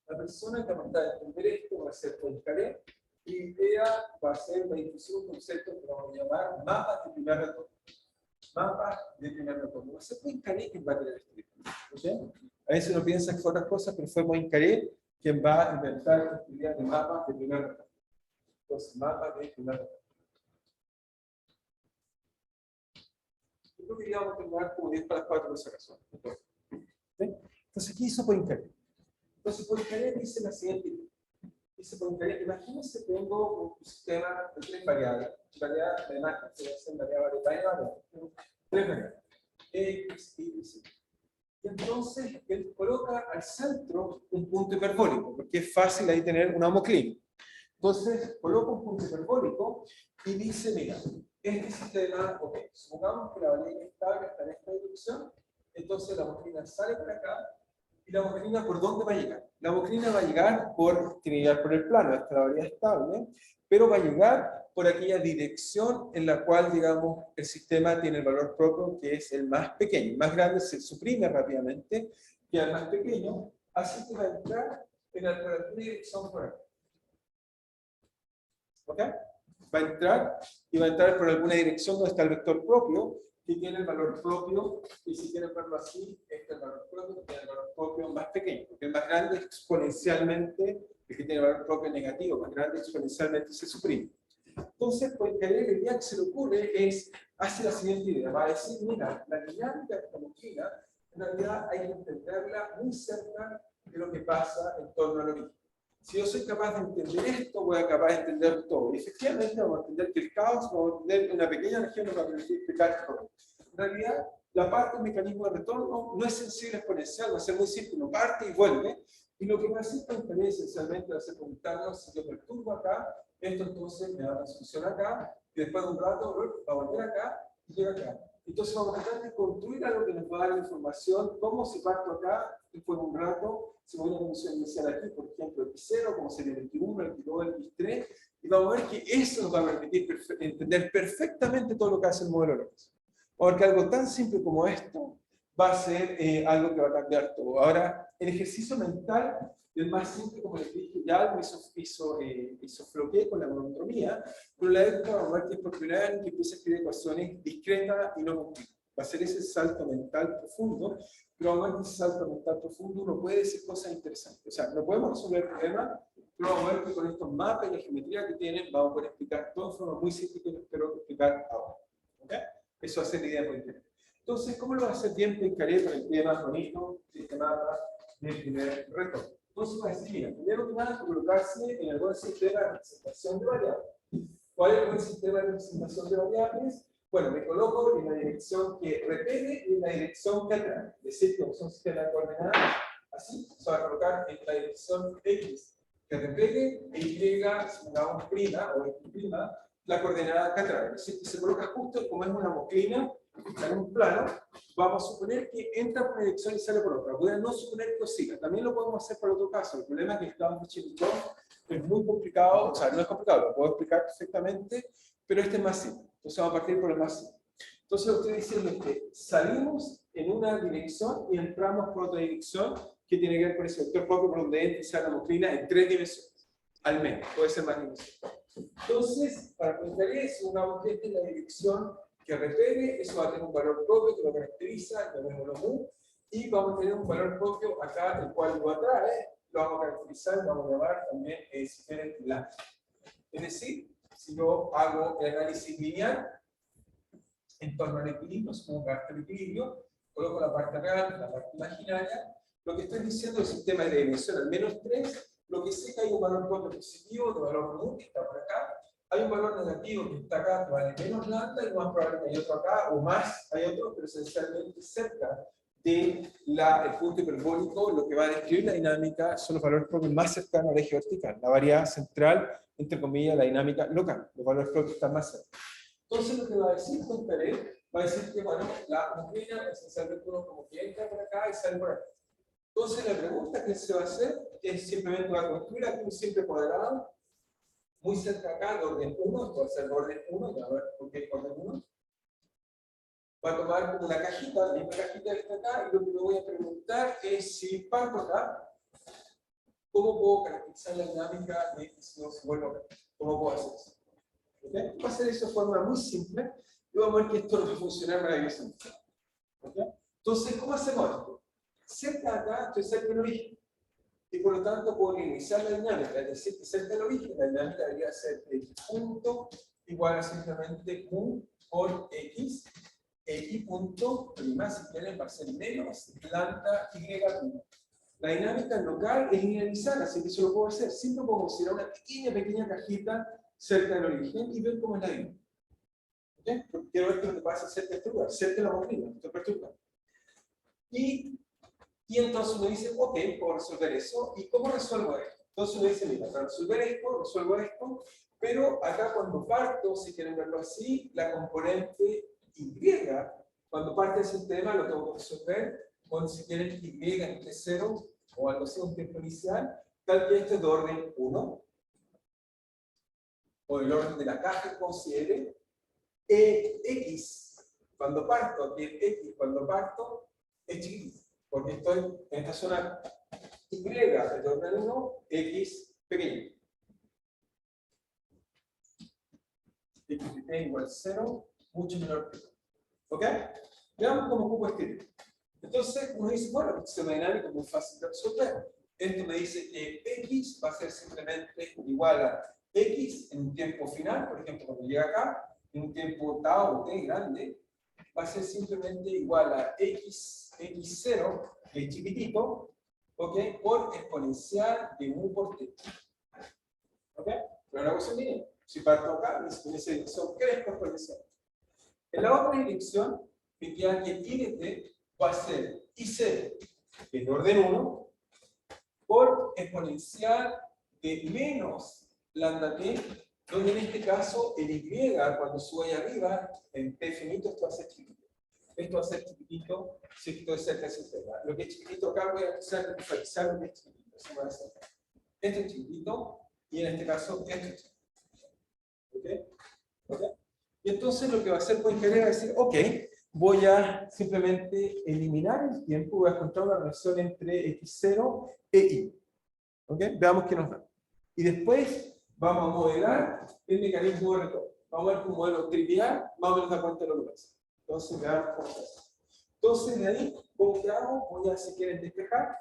La persona que va a entender esto va a ser Poincaré, y la idea va a ser la introducir un concepto que vamos a llamar mapas de primer retorno. Mapas de primer retorno. Va a ser Poincaré quien va a crear este libro. ¿Okay? A veces uno piensa que fue otras cosas, pero fue Poincaré quien va a inventar esta idea de mapas de primer retorno. Entonces, mapas de primer retorno. Yo creo que ya vamos a terminar como 10 para las 4 por esa razón. Entonces, ¿qué hizo Poincaré? Entonces, Poincaré dice la siguiente idea. Dice Poincaré, imagínense que tengo un sistema de 3 variables. Variables, además, que se hacen variables, tengo 3 variables. X, Y y Z. Y entonces, él coloca al centro un punto hiperbólico, porque es fácil ahí tener una homoclínea. Entonces, coloca un punto hiperbólico y dice, mira, este sistema, ok, supongamos que la variable estable está en esta dirección, entonces la homoclínea sale por acá, y la homoclínea, ¿por dónde va a llegar? La homoclínea va a llegar tiene que llegar por el plano, esta es la variable estable, pero va a llegar por aquella dirección en la cual, digamos, el sistema tiene el valor propio, que es el más pequeño. El más grande se suprime rápidamente, queda el más pequeño, así que va a entrar por alguna dirección por acá. ¿Ok? Va a entrar y va a entrar por alguna dirección donde está el vector propio, que tiene el valor propio, y si quieren verlo así, este es el valor propio, que tiene el valor propio más pequeño, porque el más grande exponencialmente, el que tiene el valor propio negativo, más grande exponencialmente se suprime. Entonces, pues, la idea que se le ocurre es, hace la siguiente idea, va a decir, mira, la dinámica de esta homogénea, en realidad hay que entenderla muy cerca de lo que pasa en torno al origen. Si yo soy capaz de entender esto, voy a ser capaz de entender todo. Y efectivamente vamos a entender que el caos, vamos a entender una pequeña región nos va a permitir explicar todo. En realidad, la parte del mecanismo de retorno no es sensible exponencial, va a ser muy simple, uno parte y vuelve. Y lo que va a hacer Poincaré esencialmente va a ser preguntarnos si yo perturbo acá, esto entonces me da una solución acá, y después de un rato va a volver acá y llega acá. Entonces vamos a tratar de construir algo que nos va a dar la información, cómo si parto acá, después de un rato, si voy a una condición inicial aquí, por ejemplo, X0, como sería el X1, el X2, el X3, y vamos a ver que eso nos va a permitir entender perfectamente todo lo que hace el modelo Lorentz. Porque algo tan simple como esto va a ser algo que va a cambiar todo. Ahora, el ejercicio mental es más simple, como les dije, ya algo hizo Floquet con la monotomía, pero la época va a ver que es por primera vez que empieza a escribir ecuaciones discretas y no continuas. Va a ser ese salto mental profundo, pero vamos a ver que ese salto mental profundo uno puede decir cosas interesantes. O sea, no podemos resolver el problema, pero vamos a ver que con estos mapas y la geometría que tienen, vamos a poder explicar todo de forma muy simple que espero explicar ahora. ¿Okay? Eso va a ser la idea por internet. Entonces, ¿cómo lo va a hacer bien Poincaré para el tema más bonito de este mapa de primer retorno? Entonces, va a decir, mira, primero que nada, colocarse en el buen sistema de representación de variables. ¿Cuál es el buen sistema de representación de variables? Bueno, me coloco en la dirección que repele y en la dirección que atrae. Es decir, que es un sistema de coordenadas, así, se va a colocar en la dirección X que repele e Y, supongamos prima o X prima, la coordenada que atrae. Es decir, que se coloca justo como es una homoclínea, está en un plano, vamos a suponer que entra por una dirección y sale por otra. Voy a no suponer que oscila. También lo podemos hacer por otro caso. El problema es que el caso de Chebyshev es muy complicado, o sea, no es complicado, lo puedo explicar perfectamente, pero este es más simple. Entonces vamos a partir por el más simple. Entonces estoy diciendo que salimos en una dirección y entramos por otra dirección que tiene que ver con ese vector propio por donde entra y sale la homoclínea en 3 dimensiones. Al menos, puede ser más dimensiones. Entonces, para Poincaré, supongamos que esta es la dirección que repele, eso va a tener un valor propio que lo caracteriza, llamémoslo mu, y vamos a tener un valor propio acá, el cual lo atrae, lo vamos a caracterizar, lo vamos a llamar también la. Es decir, si yo hago el análisis lineal en torno al equilibrio, supongo que el equilibrio, coloco la parte real, la parte imaginaria, lo que estoy diciendo es el sistema de dimensión al menos 3, lo que sé que hay un valor propio positivo, de valor mu, que está por acá, hay un valor negativo que está acá, que vale menos lambda, y lo más probable que hay otro acá, o más, hay otro, pero esencialmente cerca de el punto hiperbólico, lo que va a describir la dinámica son los valores propios más cercanos al eje vertical, la variable central, entre comillas, la dinámica local, los valores propios están más cerca. Entonces lo que va a decir Poincaré, va a decir que, bueno, la homogénea esencialmente uno como que entra por acá y sale por acá. Entonces la pregunta que se va a hacer es simplemente va a construir aquí un simple cuadrado, muy cerca acá, de orden 1, puede ser de orden 1, ya a ver por qué es orden 1. Va a tomar como una cajita, la misma cajita que está acá, y lo que me voy a preguntar es si parto acá, ¿cómo puedo caracterizar la dinámica de si no se vuelve acá? ¿Cómo puedo hacer eso? ¿Okay? Voy a hacer eso de forma muy simple, y vamos a ver que esto no va a funcionar maravillosamente. ¿Okay? Entonces, ¿cómo hacemos esto? Cerca de acá estoy cerca del origen. Y por lo tanto puedo iniciar la dinámica, es decir, que cerca del origen la dinámica debería ser el punto igual a simplemente Q por X, X punto prima, si quieren, va a ser menos lambda Y1. La dinámica local es linearizar, así que eso lo puedo hacer. Siempre puedo considerar una pequeña cajita cerca del origen y ver cómo es la dinámica. ¿Okay? Porque quiero ver qué es lo que pasa cerca de este lugar, cerca de la motriz, estoy perturbando. Y entonces uno dice, ok, puedo resolver eso. ¿Y cómo resuelvo esto? Entonces uno dice, mira, para resolver esto, resuelvo esto, pero acá cuando parto, si quieren verlo así, la componente Y, cuando parte del sistema, lo tengo que resolver con, si quieren, Y entre 0 o algo así, un tiempo inicial, tal que esto es de orden 1, o el orden de la caja que considere, X, cuando parto, aquí el X, cuando parto, es chiquitito. Porque estoy en esta zona Y de orden 1, X pequeño. X igual a 0, mucho menor que 1. ¿Ok? Veamos cómo ocupo escribir. Entonces, uno dice, bueno, el sistema dinámico es muy fácil de resolver. Esto me dice que X va a ser simplemente igual a X en un tiempo final, por ejemplo, cuando llega acá, en un tiempo tau o t grande, va a ser simplemente igual a X0, que es chiquitito, ¿ok? Por exponencial de mu por t. ¿Ok? Pero la cosa es, si parto acá, en esa dirección crezco exponencial. En la otra dirección, me queda que I de t va a ser I0, que es de orden 1, por exponencial de menos lambda t, donde en este caso el Y, cuando sube ahí arriba, en t finito, esto va a ser chiquitito. Esto va a ser chiquitito si estoy cerca de ese tema. Lo que es chiquitito acá voy a empezar a visualizar lo que es chiquitito. Eso va a ser. Esto es chiquitito y en este caso esto es chiquitito. ¿Ok? ¿Ok? Y entonces lo que va a hacer Poincaré es decir, ok, voy a simplemente eliminar el tiempo, voy a encontrar una relación entre X0 e Y. ¿Ok? Veamos qué nos da. Y después vamos a modelar el mecanismo de retorno. Vamos a ver un modelo trivial, más o menos da cuenta de lo que pasa. Entonces, veamos cómo se hace. Entonces, de ahí, ¿cómo que hago? Voy a, si quieren, despejar.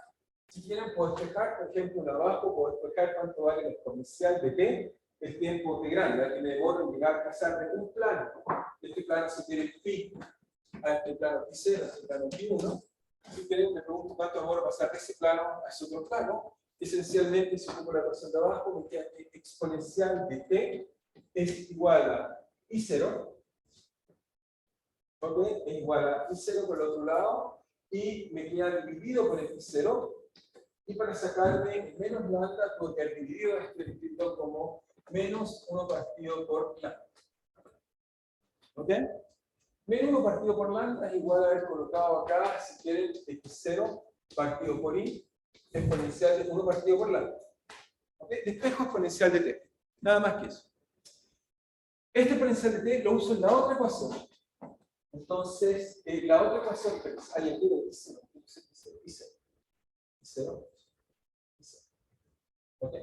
Si quieren, puedo despejar, por ejemplo, de abajo, puedo despejar cuánto vale el exponencial de t, el tiempo de grande, que me demoro en llegar a pasar de un plano. Este plano, si quieren, pi, a este plano pi0, a este plano pi1. Si quieren, me pregunto cuánto demoro pasar de ese plano a ese otro plano. Esencialmente, si ocupo la ecuación de abajo, me queda que exponencial de t es igual a i0. ¿Ok? Es igual a i0 por el otro lado, y me queda dividido por el i0, y para sacarme menos lambda, porque el dividido es escrito como menos 1 partido por lambda. ¿Ok? Menos 1 partido por lambda es igual a haber colocado acá, si quieren, x0 partido por i, exponencial de 1 partido por lambda. ¿Ok? Despejo exponencial de t. Nada más que eso. Este exponencial de t lo uso en la otra ecuación. Entonces, la otra ecuación que hay aquí de I0. Ok.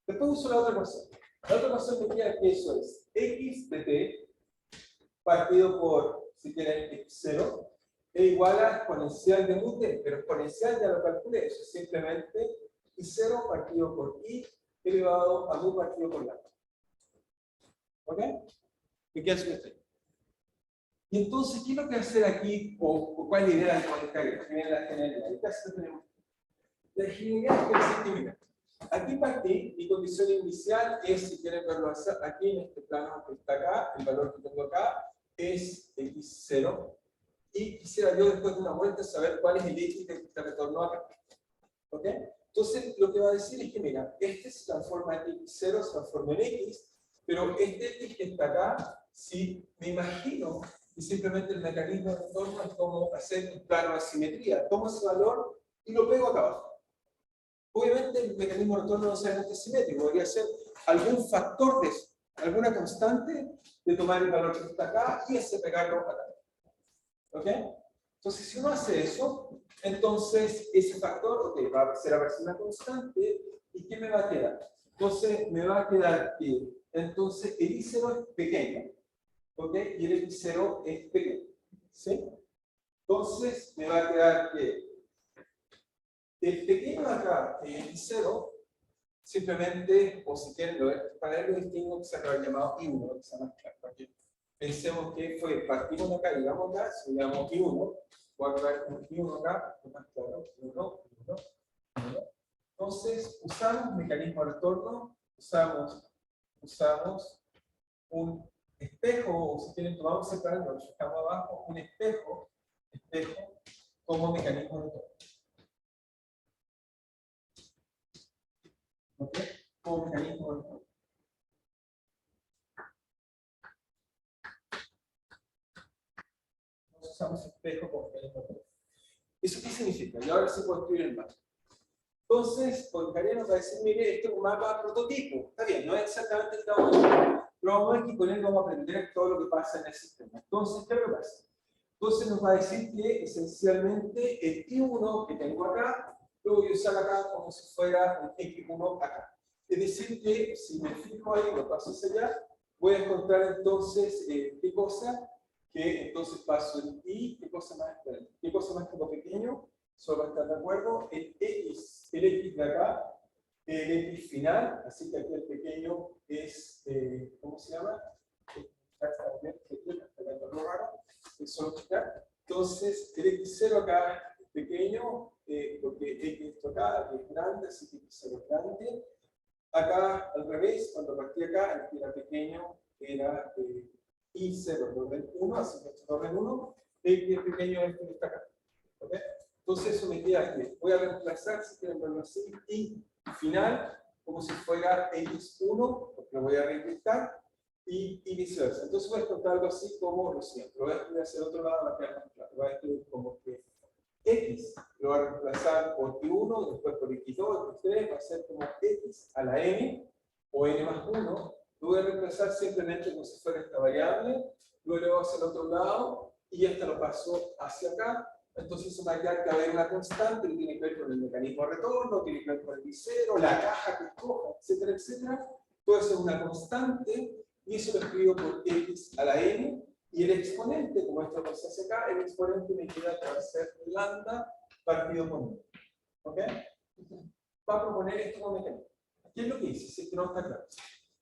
Después uso la otra ecuación. La otra ecuación me queda que eso es x de t partido por, si quieren, x0 es igual a exponencial de mu t, pero exponencial ya lo calculé, eso es simplemente i0 partido por i elevado a mu partido por lambda. ¿Ok? ¿Me queda eso? Y entonces, ¿qué es lo que hacer aquí? ¿O cuál es la idea de Poincaré? La generalidad. La generalidad es que mira, Aquí partí, mi condición inicial es, si quieren verlo aquí en este plano que está acá, el valor que tengo acá es x0, y quisiera yo después de una vuelta saber cuál es el x que retornó acá. ¿Ok? Entonces, lo que va a decir es que, mira, este se transforma en x0, se transforma en x, pero este x que está acá, si me imagino que simplemente el mecanismo de retorno es como hacer un plano de simetría. Tomo ese valor y lo pego acá abajo. Obviamente el mecanismo de retorno no es necesariamente simétrico, podría ser algún factor de eso, alguna constante de tomar el valor que está acá y ese pegarlo acá. ¿Ok? Entonces, si uno hace eso, entonces ese factor, ok, va a aparecer una constante, ¿y qué me va a quedar? Entonces, me va a quedar que, entonces, el I0 es pequeño, ¿ok? Y el X0 es pequeño, ¿sí? Entonces, me va a quedar que el pequeño de acá, el I0, simplemente, o si quieren, para él lo distingo que se acaba llamado I1, que se llama claro, para que pensemos que fue, partimos de acá, llegamos acá, si llamamos I1, voy a crear un I1 acá, más claro, 1. Entonces, usamos mecanismo de retorno, usamos un espejo, o si quieren, tomamos separando, lo dejamos abajo, un espejo como mecanismo de retorno. ¿Ok? Como mecanismo de retorno. Usamos espejo como mecanismo de retorno. ¿Eso qué significa? Y ahora sí puedo escribir el mapa. Entonces, Poincaré nos va a decir, mire, este es un mapa prototipo. Está bien, no es exactamente el tamaño, pero vamos a ver que con él vamos a aprender todo lo que pasa en el sistema. Entonces, ¿qué es lo que pasa? Entonces nos va a decir que esencialmente el I1 que tengo acá, lo voy a usar acá como si fuera un X1 acá. Es decir que si me fijo ahí, lo paso hacia allá, voy a encontrar entonces, ¿qué cosa? Que entonces paso el I, ¿qué cosa más como pequeño? Solo para estar de acuerdo, el X de acá, el X final, así que aquí el pequeño es, ¿cómo se llama? Entonces, el X0 acá es pequeño, porque X esto acá es grande, así que X0 es grande. Acá, al revés, cuando partí acá, el que era pequeño era I0, orden 1, así que esto es orden 1, el que pequeño es el que está acá. ¿Ok? Entonces eso me queda que voy a reemplazar, si quieren verlo así, y final, como si fuera X1, porque lo voy a reinventar, y viceversa. Entonces voy a contar algo así como lo siguiente. Lo voy a escribir hacia el otro lado, va a quedar más claro. Voy a escribir como que X lo voy a reemplazar por Y1, después por X2, X3, va a ser como X a la N, o N más 1. Lo voy a reemplazar simplemente como si fuera esta variable, luego lo voy hacia el otro lado, y esta lo paso hacia acá. Entonces eso va a quedar que haber una constante que tiene que ver con el mecanismo de retorno, tiene que ver con el I0, la caja que escoja, etcétera, etcétera. Puede ser una constante, y eso lo escribo por X a la N, y el exponente, como esto pasa hacia acá, el exponente me queda que va a ser lambda partido por 1. ¿Ok? Va a proponer esto como mecanismo. ¿Qué es lo que hice? Si es que no está claro.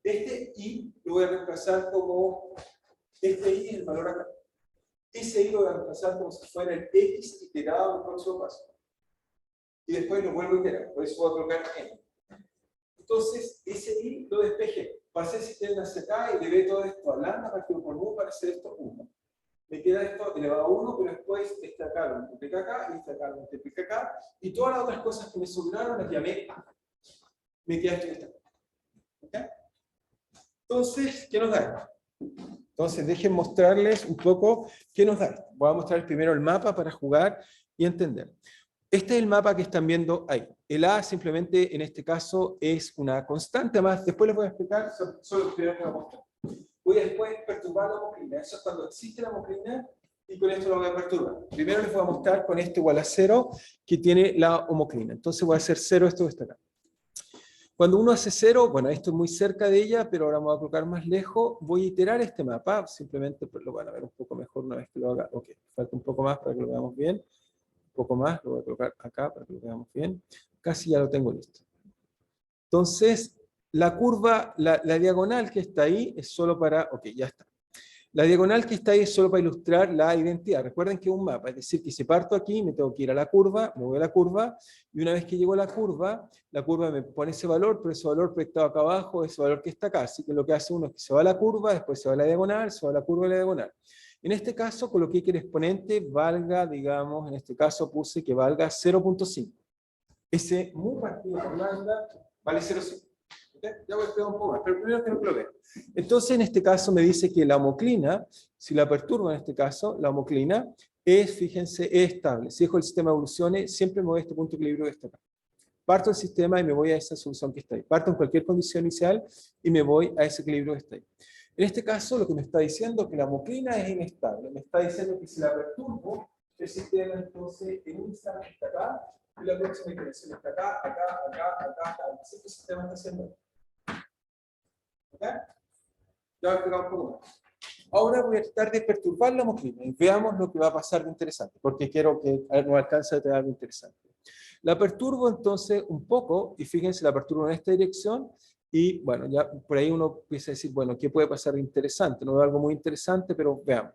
Este I lo voy a reemplazar como, este I es el valor acá. Ese I lo voy a reemplazar como si fuera el X iterado en el próximo paso. Y después lo vuelvo a iterar, por eso voy a colocar N. Entonces, ese I lo despejé. Pasé si tienen hacia acá y le ve todo esto a lambda partido por 1 para hacer esto 1. Me queda esto elevado a 1, pero después este acá lo multiplica acá, y este acá lo multiplica acá, y todas las otras cosas que me sobraron las llamé A. Me queda esto y esto. ¿Okay? Entonces, ¿qué nos da? Entonces, dejen mostrarles un poco qué nos da. Voy a mostrar primero el mapa para jugar y entender. Este es el mapa que están viendo ahí. El A simplemente, en este caso, es una constante más. Después les voy a explicar, solo lo primero que voy a mostrar. Voy a después perturbar la homogeneidad. Eso es cuando existe la homogeneidad, y con esto lo voy a perturbar. Primero les voy a mostrar con esto igual a 0, que tiene la homogeneidad. Entonces voy a hacer 0, esto que está acá. Cuando uno hace 0, bueno, esto es muy cerca de ella, pero ahora me voy a colocar más lejos, voy a iterar este mapa, simplemente lo van a ver un poco mejor una vez que lo haga. Ok, falta un poco más para que lo veamos bien. Un poco más, lo voy a colocar acá para que lo veamos bien. Casi ya lo tengo listo. Entonces, la curva, la diagonal que está ahí es solo para, ok, ya está. La diagonal que está ahí es solo para ilustrar la identidad. Recuerden que es un mapa, es decir, que si parto aquí, me tengo que ir a la curva, me voy a la curva, y una vez que llego a la curva me pone ese valor, pero ese valor proyectado acá abajo es ese valor que está acá. Así que lo que hace uno es que se va a la curva, después se va a la diagonal, se va a la curva y la diagonal. En este caso, coloqué que el exponente valga, digamos, en este caso puse que valga 0.5. Ese mu partido por lambda vale 0.5. ¿Okay? Ya voy a explicar un poco más, pero primero quiero que lo vean. Entonces, en este caso me dice que la homoclina, si la perturbo en este caso, la homoclina es, fíjense, es estable. Si dejo el sistema evolucione, siempre me voy a este punto de equilibrio que está acá. Parto del sistema y me voy a esa solución que está ahí. Parto en cualquier condición inicial y me voy a ese equilibrio que está ahí. En este caso, lo que me está diciendo es que la homoclina es inestable. Me está diciendo que si la perturbo, el sistema entonces en un instante está acá, y la próxima iteración está acá, acá, acá, acá, acá. Así que el sistema está haciendo. ¿Ok? Ya voy a explicar un poco más. Ahora voy a tratar de perturbar la homoclina y veamos lo que va a pasar de interesante, porque quiero que nos alcance a tener algo interesante. La perturbo entonces un poco, y fíjense, la perturbo en esta dirección, y bueno, ya por ahí uno empieza a decir, bueno, ¿qué puede pasar de interesante? No veo algo muy interesante, pero veamos.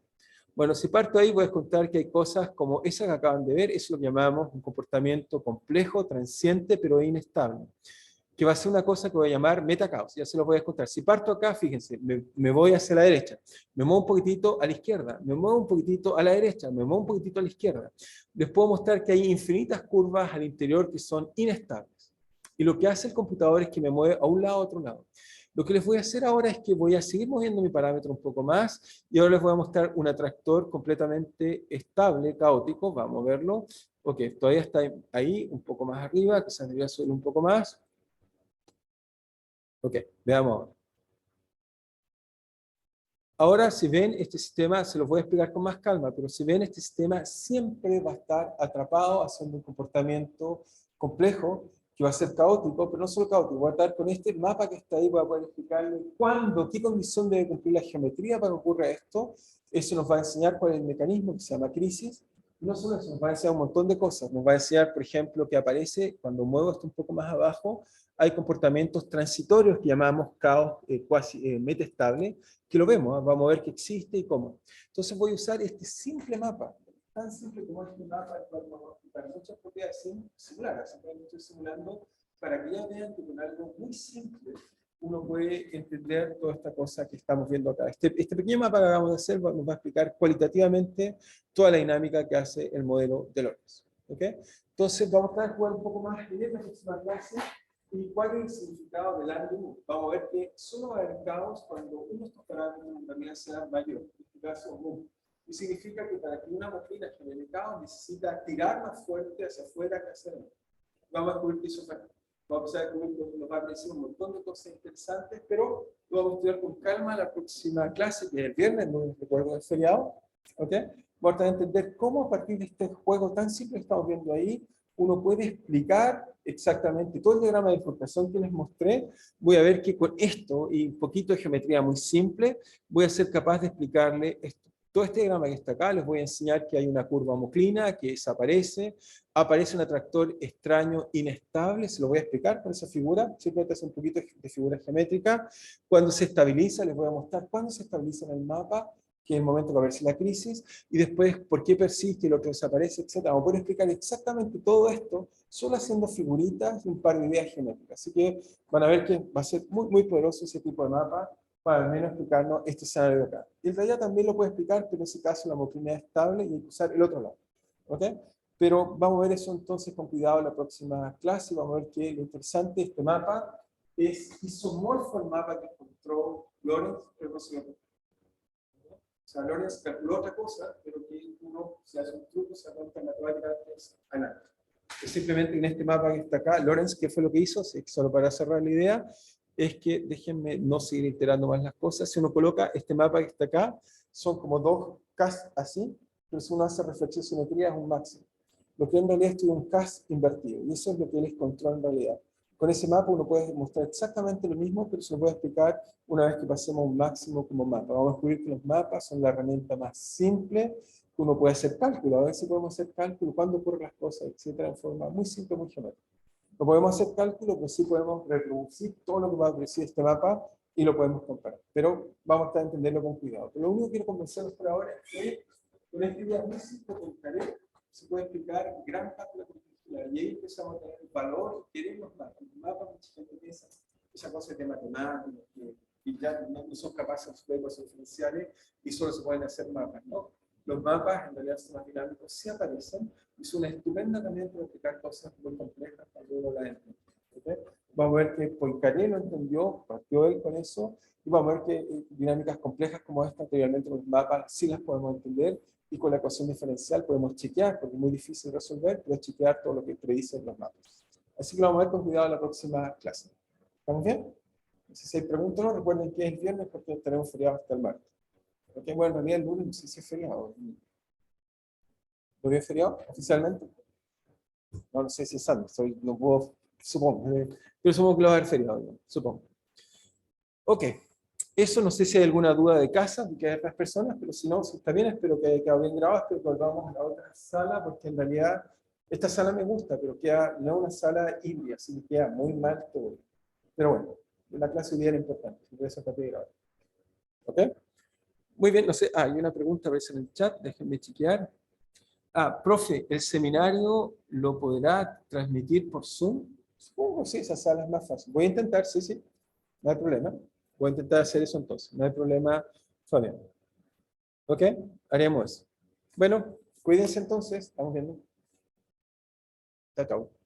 Bueno, si parto ahí, voy a contar que hay cosas como esa que acaban de ver, eso lo llamamos un comportamiento complejo, transiente, pero inestable, que va a ser una cosa que voy a llamar metacaos, ya se lo voy a contar. Si parto acá, fíjense, me voy hacia la derecha, me muevo un poquitito a la izquierda, me muevo un poquitito a la derecha, me muevo un poquitito a la izquierda. Les puedo mostrar que hay infinitas curvas al interior que son inestables. Y lo que hace el computador es que me mueve a un lado a otro lado. Lo que les voy a hacer ahora es que voy a seguir moviendo mi parámetro un poco más y ahora les voy a mostrar un atractor completamente estable, caótico. Vamos a verlo. Ok, todavía está ahí, un poco más arriba, quizás debería subir un poco más. Ok, veamos ahora. Ahora, si ven este sistema, se los voy a explicar con más calma, pero si ven este sistema siempre va a estar atrapado haciendo un comportamiento complejo, que va a ser caótico, pero no solo caótico, voy a estar con este mapa que está ahí, voy a poder explicarle cuándo, qué condición debe cumplir la geometría para que ocurra esto. Eso nos va a enseñar cuál es el mecanismo que se llama crisis. Y no solo eso, nos va a enseñar un montón de cosas. Nos va a enseñar, por ejemplo, que aparece, cuando muevo esto un poco más abajo, hay comportamientos transitorios que llamamos caos cuasi metastable, que lo vemos, ¿eh? Vamos a ver que existe y cómo. Entonces voy a usar este simple mapa, tan simple como este mapa, el cual vamos a explicar muchas propiedades simuladas, simplemente estoy simulando para que ya vean que con algo muy simple uno puede entender toda esta cosa que estamos viendo acá. Este pequeño mapa que acabamos de hacer nos va a explicar cualitativamente toda la dinámica que hace el modelo de Lorenz. ¿Okay? Entonces vamos a jugar un poco más en la próxima clase. ¿Y cuál es el significado del ángulo? Vamos a ver que solo va a haber caos cuando uno de estos parámetros también sea mayor, en este caso mu. Y significa que para que una homoclina genere caos necesita tirar más fuerte hacia afuera que hacia adentro. Vamos a descubrir que eso es verdad. Vamos a descubrir que nos va a aparecer un montón de cosas interesantes, pero lo vamos a estudiar con calma la próxima clase, que es el viernes, no recuerdo el feriado. ¿Ok? Vamos a entender cómo a partir de este juego tan simple que estamos viendo ahí, uno puede explicar exactamente todo el diagrama de bifurcación que les mostré. Voy a ver que con esto y un poquito de geometría muy simple, voy a ser capaz de explicarle esto. Todo este diagrama que está acá, les voy a enseñar que hay una curva homoclina que desaparece, aparece un atractor extraño inestable, se lo voy a explicar con esa figura, simplemente hace un poquito de figura geométrica. Cuando se estabiliza, les voy a mostrar cuándo se estabiliza en el mapa, que es el momento que aparece la crisis, y después por qué persiste y el otro desaparece, etc. Vamos a poder explicar exactamente todo esto, solo haciendo figuritas y un par de ideas geométricas. Así que van a ver que va a ser muy, muy poderoso ese tipo de mapa, para al menos explicarnos este escenario de acá. Y el de allá también lo puede explicar, pero en ese caso la homoclina es estable y hay que usar el otro lado. ¿Ok? Pero vamos a ver eso entonces con cuidado en la próxima clase. Vamos a ver que lo interesante de este mapa es isomorfo el mapa que encontró Lorenz, pero no se lo encontró. O sea, Lorenz calculó otra cosa, pero que uno se hace un truco, se apunta en matemática es análisis. Es simplemente en este mapa que está acá, Lorenz, ¿qué fue lo que hizo? Solo para cerrar la idea, es que, déjenme no seguir iterando más las cosas, si uno coloca este mapa que está acá, son como dos CAS así, pero si uno hace reflexión simetría es un máximo. Lo que en realidad es un CAS invertido, y eso es lo que él encontró en realidad. Con ese mapa uno puede mostrar exactamente lo mismo, pero se lo voy a explicar una vez que pasemos un máximo como mapa. Vamos a descubrir que los mapas son la herramienta más simple que uno puede hacer cálculo. A veces podemos hacer cálculo, cuándo ocurren las cosas, etcétera, en forma muy simple, muy geométrica. No podemos hacer cálculo, pero sí podemos reproducir todo lo que va a producir este mapa y lo podemos comparar. Pero vamos a estar entenderlo con cuidado. Pero lo único que quiero convencerlos por ahora es que con esta idea muy simple con Carey se puede explicar gran parte de la complejidad. Y ahí empezamos a tener el valor que queremos más. Los mapas mucha gente piensa esa cosa de matemáticas, y ya no son capaces de resolver ecuaciones diferenciales y solo se pueden hacer mapas, ¿no? Los mapas en realidad son más dinámicos, sí aparecen y son estupenda también para explicar cosas muy complejas cuando uno las entiende. ¿Okay? Vamos a ver que Poincaré lo entendió, partió él con eso, y vamos a ver que dinámicas complejas como esta, anteriormente los mapas sí las podemos entender, y con la ecuación diferencial podemos chequear, porque es muy difícil resolver, pero chequear todo lo que predicen los mapas. Así que lo vamos a ver con cuidado en la próxima clase. ¿Estamos bien? Si hay preguntas, no recuerden que es el viernes porque tenemos feriado hasta el martes. ¿Ok? Bueno, en realidad el lunes no sé si es feriado. ¿Lo veo feriado oficialmente? No, no sé si es santo, no puedo, supongo. Pero supongo que lo va a haber feriado, ¿no? Supongo. Ok. Eso no sé si hay alguna duda de casa, de que hay otras personas, pero si no, si está bien, espero que haya quedado bien grabado, espero que volvamos a la otra sala, porque en realidad esta sala me gusta, pero queda no una sala híbrida, así que queda muy mal todo. Pero bueno, la clase hoy día era importante, por eso está grabado. ¿Ok? Muy bien, no sé, hay una pregunta a veces en el chat, déjenme chequear. Profe, ¿el seminario lo podrá transmitir por Zoom? Supongo, sí, esa sala es más fácil. Voy a intentar, sí, sí, no hay problema. Voy a intentar hacer eso entonces, no hay problema, Fabián. ¿Ok? Haremos eso. Bueno, cuídense entonces, estamos viendo. Chao, chao.